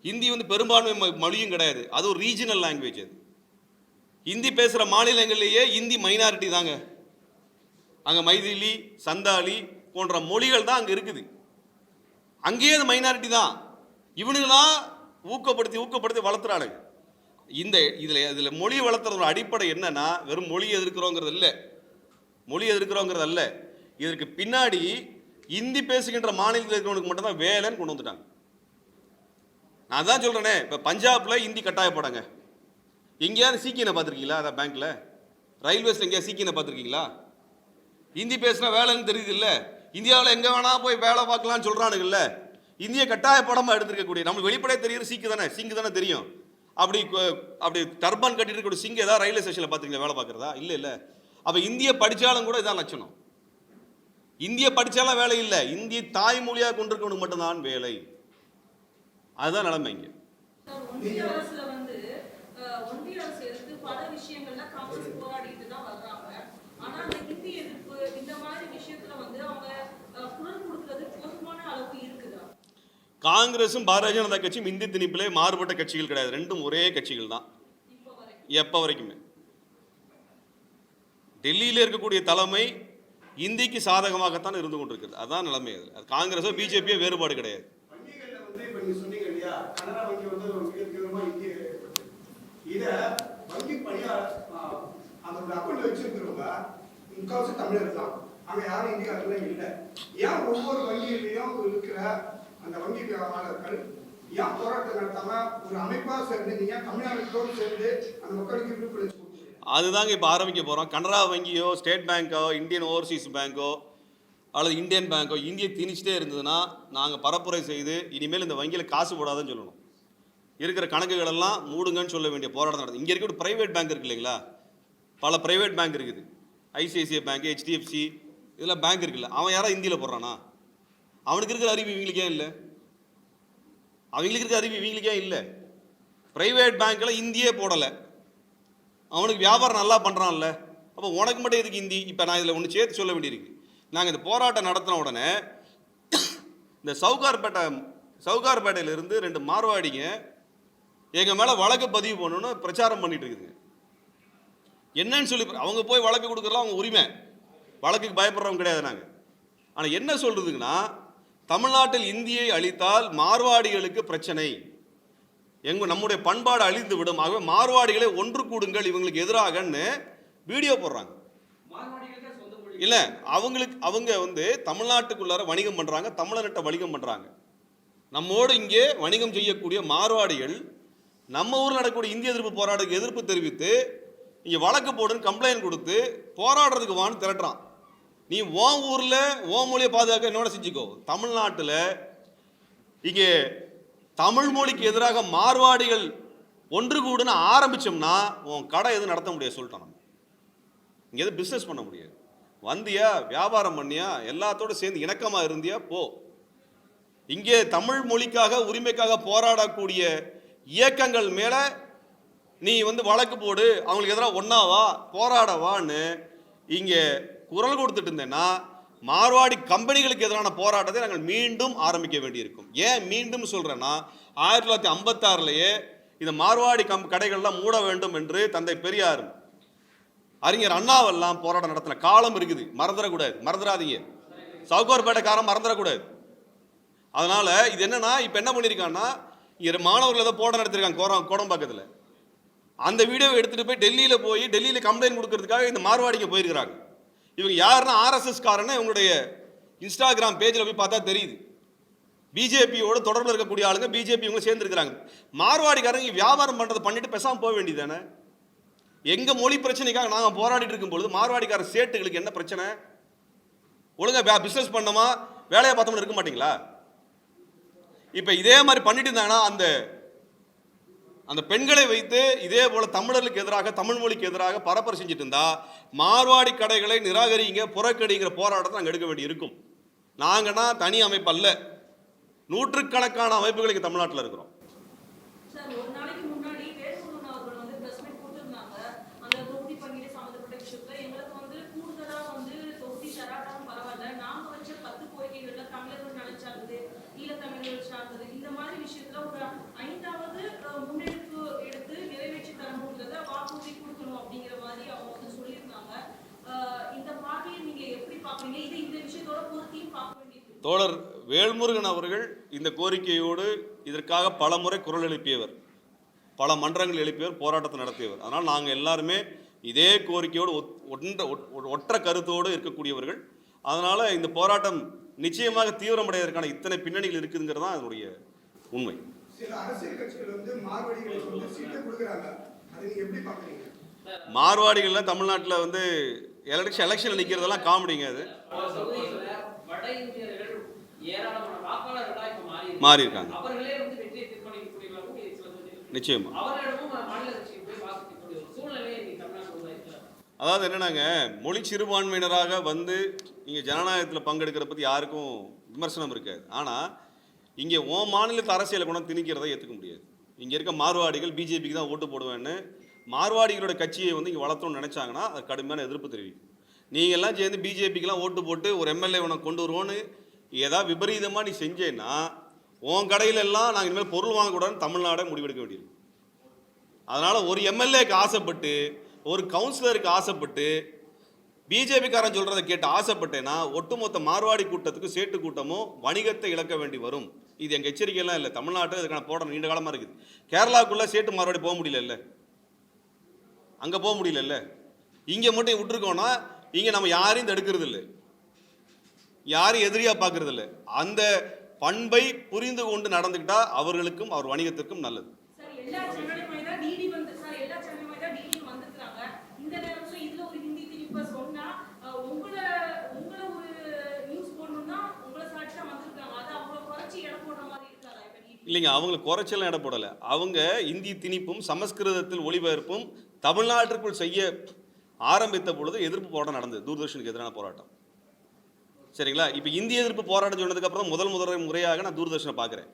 ஹிந்தி பெரும்பான்மை மொழியும் கிடையாது. அது ஒரு ரீஜனல் லாங்குவேஜ். அது ஹிந்தி பேசுகிற மாநிலங்களிலேயே ஹிந்தி மைனாரிட்டி தாங்க. அங்கே மைதிலி, சந்தாலி போன்ற மொழிகள் தான் அங்கே இருக்குது. அங்கேயே அது மைனாரிட்டி தான். இவனுங்களாம் ஊக்கப்படுத்தி வளர்த்துறானுங்க. இதில் மொழி வளர்த்துறதோட அடிப்படை என்னன்னா, வெறும் மொழி எதிர்க்கிறோங்கிறது இல்லை, மொழி எதிர்க்கிறோங்கிறது அல்ல. இதற்கு பின்னாடி இந்தி பேசுகின்ற மாநிலத்தில் இருக்கிறவனுக்கு மட்டும்தான் வேலைன்னு கொண்டு வந்துட்டாங்க. நான் தான் சொல்கிறேனே, இப்போ பஞ்சாபில் இந்தி கட்டாயப்படாங்க. எங்கேயாவது சீக்கியனை பார்த்துருக்கீங்களா? அதான் பேங்க்கில், ரயில்வேஸில் எங்கேயாவது சீக்கியனை பார்த்துருக்கீங்களா? இந்தி பேசினா வேலைன்னு தெரியுது இல்லை? இந்தியாவில் எங்கே வேணா போய் வேலை பார்க்கலான்னு சொல்கிறானுங்கல்ல. இந்திய கட்டாயப்படமாக எடுத்துருக்கக்கூடிய நம்மளுக்கு வெளிப்படையாக தெரியுற சிங்கு தானே தெரியும். அப்படி டர்பான் கட்டிட்டு இருக்கக்கூடிய சிங்கு ஏதாவது ரயில்வே ஸ்டேஷனில் பார்த்துருக்கீங்களா வேலை பார்க்குறதா? இல்லை. அப்போ இந்திய படித்தாலும் கூட இதான் லட்சணம். இந்திய படித்தாலும் வேலை இல்லை, இந்திய தாய்மொழியாக கொண்டிருக்கவனுக்கு மட்டும்தான் வேலை. அதுதான் நிலைமை இங்கே. ஒன்றிய அரசுல ஒன்றிய அரசு எதிர்த்து பல விஷயங்கள்ல காங்கிரஸ் போராடிட்டு தான் வர்றாங்க. ஆனா அந்த இந்தி எதிர்ப்பு இந்த மாதிரி விஷயத்துல அவங்க குரல் கொடுக்கிறது போதுமான அளவுக்கு இருக்குதா? காங்கிரஸும் பாரதிய ஜனதா கட்சியும் இந்தி திணிப்பிலே மாறுபட்ட கட்சிகள் கிடையாது. ரெண்டும் ஒரே கட்சிகள் தான் எப்போ வரைக்குமே. டெல்லியில் இருக்கக்கூடிய தலைமை இந்திக்கு சாதகமாகத்தான் இருந்து கொண்டிருக்கிறது. அதுதான் நிலைமை. அது காங்கிரஸோ பிஜேபியோ வேறுபாடு கிடையாது. இப்ப நீங்க சொன்னீங்க இல்லையா, கனரா வங்கி மிக இந்திய இத வங்கி பணியா அதோட அக்கௌண்ட் வச்சிருக்கிறவங்க முக்கால்வாசி தமிழர் தான். அங்க யாரும் இந்தியாவில் இல்லை. ஏன் ஒவ்வொரு வங்கியிலையும் இருக்கிற அந்த வங்கி ஆளர்கள் ஏன் போராட்டம் நடத்தாம ஒரு அமைப்பா சேர்ந்து நீங்க தமிழ்நாட்டோடு சேர்ந்து அந்த மக்களுக்கு விழிப்புணர்ச்சி? அதுதாங்க இப்போ ஆரம்பிக்க போகிறோம். கனரா வங்கியோ, ஸ்டேட் பேங்கோ, இந்தியன் ஓவர்சீஸ் பேங்கோ அல்லது இந்தியன் பேங்கோ இந்தியை திணிச்சிட்டே இருந்ததுன்னா நாங்கள் பரப்புரை செய்து இனிமேல் இந்த வங்கியில் காசு போடாதுன்னு சொல்லணும். இருக்கிற கணக்குகளெல்லாம் மூடுங்கன்னு சொல்ல வேண்டிய போராட்டம் நடக்குது. இங்கே இருக்க ப்ரைவேட் பேங்க் இருக்கு இல்லைங்களா? பல ப்ரைவேட் பேங்க் இருக்குது. ஐசிஐசிஐ பேங்க், ஹெச்டிஎஃப்சி, இதெல்லாம் பேங்க் இருக்குல்ல. அவன் யாரா இந்தியில் போடுறானா? அவனுக்கு இருக்கிற அறிவு இவங்களுக்கே இல்லை. அவங்களுக்கு இருக்கிற அறிவு இவங்களுக்கே இல்லை. ப்ரைவேட் பேங்க்கில் இந்தியே போடலை. அவனுக்கு வியாபாரம் நல்லா பண்ணுறான்ல. அப்போ உனக்கு மட்டும் எதுக்கு இந்தி? இப்போ நான் இதில் ஒன்று சேர்த்து சொல்ல வேண்டியிருக்கு. நாங்கள் இந்த போராட்டம் நடத்தின உடனே இந்த சவுகார்பேட்டையிலிருந்து 2 மார்வாடிங்க எங்கள் மேலே வழக்கு பதிவு பண்ணணும்னு பிரச்சாரம் பண்ணிட்டு இருக்குதுங்க. என்னன்னு சொல்லி அவங்க போய் வழக்கு கொடுக்குறலாம் அவங்க உரிமை, வழக்குக்கு பயப்படுறவங்க கிடையாது நாங்கள். ஆனால் என்ன சொல்கிறதுங்கன்னா, தமிழ்நாட்டில் இந்தியை அழித்தால் மார்வாடிகளுக்கு பிரச்சனை, நம்முடைய பண்பாடு அழிந்து விடும், ஆகவே மார்வாடிகளை ஒன்று கூடுங்கள் இவங்களுக்கு எதிராகன்னு வீடியோ போடுறாங்க. இல்லை, அவங்க தமிழ்நாட்டுக்குள்ளார வணிகம் பண்ணுறாங்க, தமிழர்கிட்ட வணிகம் பண்ணுறாங்க. நம்மோடு இங்கே வணிகம் செய்யக்கூடிய மார்வாடிகள் நம்ம ஊரில் நடக்கக்கூடிய இந்திய எதிர்ப்பு போராட்டத்துக்கு எதிர்ப்பு தெரிவித்து இங்கே வழக்கு போடுன்னு கம்ப்ளைண்ட் கொடுத்து போராடுறதுக்கு வான்னு திரட்டுறான். நீ உன் ஊரில் உன் மொழியை பாதுகாக்க என்னோட செஞ்சுக்கோ. தமிழ்நாட்டில் இங்கே தமிழ் மொழிக்கு எதிராக மார்வாடிகள் ஒன்று கூடுன்னு ஆரம்பித்தோம்னா உன் கடை எதுவும் நடத்த முடியாது சொல்லிட்டோம். நம்ம இங்கே எதுவும் பிஸ்னஸ் பண்ண முடியாது. வந்தியா, வியாபாரம் பண்ணியா, எல்லாத்தோடு சேர்ந்து இணக்கமாக இருந்தியா போ. இங்கே தமிழ் மொழிக்காக உரிமைக்காக போராடக்கூடிய இயக்கங்கள் மேலே நீ வழக்கு போடு, அவங்களுக்கு எதிராக ஒன்றாவா போராடவான்னு இங்கே குரல் கொடுத்துட்டு இருந்தேன்னா மார்வாடி கம்பெனிகளுக்கு எதிரான போராட்டத்தை நாங்கள் மீண்டும் ஆரம்பிக்க வேண்டியிருக்கும். ஏன் மீண்டும் சொல்கிறேன்னா, 1956 இந்த மார்வாடி கடைகள்லாம் மூட வேண்டும் என்று தந்தை பெரியார், அறிஞர் அண்ணாவெல்லாம் போராட்டம் நடத்தின காலம் இருக்குது. மறந்துடக்கூடாது, மறந்துடாதீங்க. சவுகார்பேட்டைக்காரன் மறந்துடக்கூடாது. அதனால இது என்னன்னா இப்போ என்ன பண்ணியிருக்காங்கன்னா, இங்கே மாணவர்கள் ஏதோ போட நடத்திருக்காங்க கோடம்பாக்கத்தில். அந்த வீடியோவை எடுத்துகிட்டு போய் டெல்லியில் கம்ப்ளைண்ட் கொடுக்கறதுக்காக இந்த மார்வாடிக்கு போயிருக்கிறாங்க. இவங்க யாருன்னா ஆர்எஸ்எஸ் காரன்னு இவங்களுடைய இன்ஸ்டாகிராம் பேஜில் போய் பார்த்தா தெரியுது. பிஜேபியோட தொடர்பில் இருக்கக்கூடிய ஆளுங்க பிஜேபி இவங்க சேர்ந்துருக்கிறாங்க. மார்வாடிக்காரங்க வியாபாரம் பண்ணுறதை பண்ணிட்டு பேசாமல் போக வேண்டியதானே. எங்கள் மொழி பிரச்சனைக்காக நாங்கள் போராடிட்டு இருக்கும் பொழுது மார்வாடிக்கார சேட்டுகளுக்கு என்ன பிரச்சனை? ஒழுங்கா பிஸ்னஸ் பண்ணோமா வேலையை பார்த்தோம்னு இருக்க மாட்டீங்களா? இப்போ இதே மாதிரி பண்ணிட்டு இருந்தாங்கன்னா அந்த பெண்களை வைத்து இதே போல தமிழர்களுக்கு எதிராக தமிழ் மொழிக்கு எதிராக பரப்புரை செஞ்சுட்டு இருந்தா மார்வாடி கடைகளை நிராகரிங்க புறக்கடிங்கிற போராட்டத்தை நாங்கள் எடுக்க வேண்டி இருக்கும். நாங்கன்னா தனி அமைப்பு அல்ல, நூற்றுக்கணக்கான அமைப்புகளுக்கு தமிழ்நாட்டில் இருக்கிறோம். சார், ஒரு நாளைக்கு முன்னாடி வேலுமுருகன் அவர்கள் வந்து பிரஸ் மீட் கொடுத்திருந்தாங்க. அந்த தொகுதி பங்கீடு சம்பந்தப்பட்ட விஷயத்துல எங்களுக்கு வந்து கூடுதலா வந்து தொகுதி தராட்டாலும் பரவாயில்ல, நாங்க வச்ச 10 கோரிக்கைகள்ல தமிழர்கள் நலச்சார்ந்தது, ஈழத்தமிழர்கள் சார்ந்தது, இந்த மாதிரி விஷயத்துல ஒரு 5வது முன்னெடுப்பு எடுத்து நிறைவேற்றி தரணுங்கிறத வாக்குறுதி கொடுக்கணும் அப்படிங்கிற மாதிரி அவங்க வந்து சொல்லியிருந்தாங்க. இந்த பார்வையை நீங்க எப்படி பாக்குறீங்க? இது இந்த விஷயத்தோட பொருத்தியும் பார்க்க வேண்டியது. தோழர் வேல்முருகன் அவர்கள் இந்த கோரிக்கையோடு இதற்காக பல முறை குரல் எழுப்பியவர், பல மன்றங்கள் எழுப்பியவர், போராட்டத்தை நடத்தியவர். அதனால் நாங்கள் எல்லாருமே இதே கோரிக்கையோடு ஒற்ற கருத்தோடு இருக்கக்கூடியவர்கள். அதனால் இந்த போராட்டம் நிச்சயமாக தீவிரமடைவதற்கான இத்தனை பின்னணிகள் இருக்குதுங்கிறது தான் அதனுடைய உண்மை. சில அரசியல் கட்சிகள் வந்து மார்வாடிகளுக்கு வந்து சீட்டை கொடுக்குறாங்க, அதை நீங்க எப்படி பார்க்குறீங்க? மார்வாடிகள்லாம் தமிழ்நாட்டில் வந்து எலெக்ஷனில் நிற்கிறதெல்லாம் காமெடிங்க. அது வட இந்தியர்கள் ஏராளமான வாக்காளர்களாக இப்ப மாறி இருக்காங்க. அவர்களே வந்து வெற்றியை தீர்மானிக்கக்கூடியவர்களும் சில தொகுதிகள் நிச்சயமா அவர்களிடமும் மாநில கட்சிக்கு போய் வாசிக்கக்கூடிய ஒரு சூழ்நிலையை இன்னைக்கு தமிழ்நாட்டில் உருவாக்கிறார். அதாவது என்னன்னாங்க, மொழி சிறுபான்மையினராக வந்து இங்கே ஜனநாயகத்தில் பங்கெடுக்கிற பற்றி யாருக்கும் விமர்சனம் இருக்காது. ஆனால் இங்கே மாநிலத்து அரசியலை கொண்டு திணிக்கிறதை ஏற்றுக்க முடியாது. இங்கே இருக்க மார்வாடிகள் பிஜேபிக்கு தான் ஓட்டு போடுவேன்னு மார்வாடிகளோட கட்சியை வந்து இங்கே வளர்த்தோன்னு நினச்சாங்கன்னா அது கடுமையான எதிர்ப்பு தெரிவிக்கும். நீங்கள் எல்லாம் சேர்ந்து பிஜேபிக்கெலாம் ஓட்டு போட்டு ஒரு எம்எல்ஏ உனக்கு கொண்டு வருவோன்னு ஏதாவது விபரீதமாக நீ செஞ்சேன்னா உன் கடையிலெல்லாம் நாங்கள் இனிமேல் பொருள் வாங்கக்கூடாதுன்னு தமிழ்நாடை முடிவெடுக்க வேண்டியது. அதனால் ஒரு எம்எல்ஏக்கு ஆசைப்பட்டு ஒரு கவுன்சிலருக்கு ஆசைப்பட்டு பிஜேபிக்காரன் சொல்கிறத கேட்டு ஆசைப்பட்டேன்னா ஒட்டுமொத்த மார்வாடி கூட்டத்துக்கு சேட்டு கூட்டமும் வணிகத்தை இழக்க வேண்டி வரும். இது எங்கள் எச்சரிக்கையெல்லாம் இல்லை. தமிழ்நாட்டில் இதுக்கான போராட்டம் நீண்ட காலமாக இருக்குது. கேரளாவுக்குள்ளே சேட்டு மார்வாடி போக முடியல, அங்கே போக முடியல. இங்கே மட்டும் விட்டுருக்கோன்னா இங்கே நம்ம யாரையும் தடுக்கிறது இல்லை, யாரும் எதிரியாக பார்க்கறது இல்லை. அந்த பண்பை புரிந்து கொண்டு நடந்துக்கிட்டா அவர்களுக்கும் அவர் வணிகத்திற்கும் நல்லது. எல்லா சேனலுமே தான் டிடி வந்து சார், எல்லா சேனலுமே தான் டிடி வந்துட்டாங்க. இந்த நேரத்துல இதுல ஒரு ஹிந்தி திணிப்ப சொன்னா உங்களை ஒரு நியூஸ் போடணும்னா உங்களை சாட்சியா வந்திருக்காங்க. அது அவங்கள குறைச்சி எடை போடுற மாதிரி இருக்காதா? இல்லைங்க, அவங்க குறைச்செல்லாம் எடை போடலை. அவங்க இந்தி திணிப்பும் சமஸ்கிருதத்தில் ஒளிபரப்பும் தமிழ்நாட்டிற்குள் செய்ய ஆரம்பித்த பொழுது எதிர்ப்பு போராட்டம் நடந்தது, தூர்தர்ஷனுக்கு எதிரான போராட்டம். சரிங்களா? இப்போ இந்திய எதிர்ப்பு போராட்டம் சொன்னதுக்கப்புறம் முதல் முறையாக நான் தூர்தர்ஷனை பார்க்குறேன்.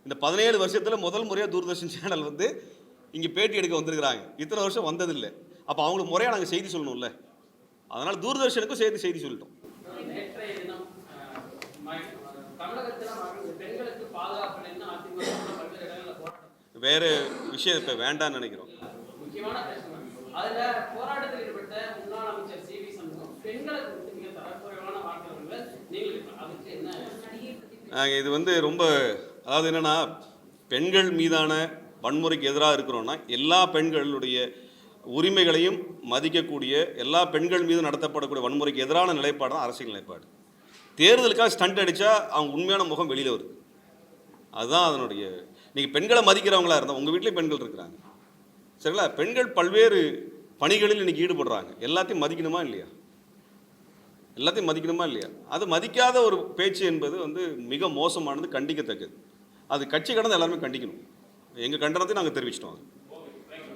இந்த 17 வருஷத்தில் முதல் முறையாக தூர்தர்ஷன் சேனல் வந்து இங்கே பேட்டி எடுக்க வந்திருக்கிறாங்க. இத்தனை வருஷம் வந்ததில்லை. அப்போ அவங்களுக்கு முறையாக நாங்கள் செய்தி சொல்லணும்ல, அதனால் தூர்தர்ஷனுக்கும் சேர்த்து செய்தி சொல்லிட்டோம். நேற்றைய தினம் தமிழகத்தில் பெண்களுக்கு பாதுகாப்பு பல்வேறு இடங்களில் போராட்டம் வேறு விஷயம் இப்போ வேண்டான்னு நினைக்கிறோம். முக்கியமான பிரச்சனை. அதுல போராட்டத்தில் ஈடுபட்ட முன்னாள் அமைச்சர் சிவி சண்முகம் பெண்களை குறித்து மிக தரக்குறைவான வார்த்தைகள் நீங்கள் அதுக்கு என்ன? இது வந்து ரொம்ப, அதாவது என்னென்னா, பெண்கள் மீதான வன்முறைக்கு எதிராக இருக்கிறோன்னா எல்லா பெண்களுடைய உரிமைகளையும் மதிக்கக்கூடிய, எல்லா பெண்கள் மீது நடத்தப்படக்கூடிய வன்முறைக்கு எதிரான நிலைப்பாடு தான் அரசியல் நிலைப்பாடு. தேர்தலுக்காக ஸ்டண்ட் அடித்தா அவங்க உண்மையான முகம் வெளியில் வருது. அதுதான் அதனுடைய. நீங்கள் பெண்களை மதிக்கிறவங்களா இருந்தால் உங்கள் வீட்லேயும் பெண்கள் இருக்கிறாங்க, சரிங்களா? பெண்கள் பல்வேறு பணிகளில் இன்றைக்கி ஈடுபடுறாங்க. எல்லாத்தையும் மதிக்கணுமா இல்லையா? எல்லாத்தையும் மதிக்கணுமா இல்லையா? அது மதிக்காத ஒரு பேச்சு என்பது வந்து மிக மோசமானது, கண்டிக்கத்தக்கது. அது கட்சி கடந்து எல்லாருமே கண்டிக்கணும். எங்கள் கண்டனத்தை நாங்கள் தெரிவிச்சிட்டோம்.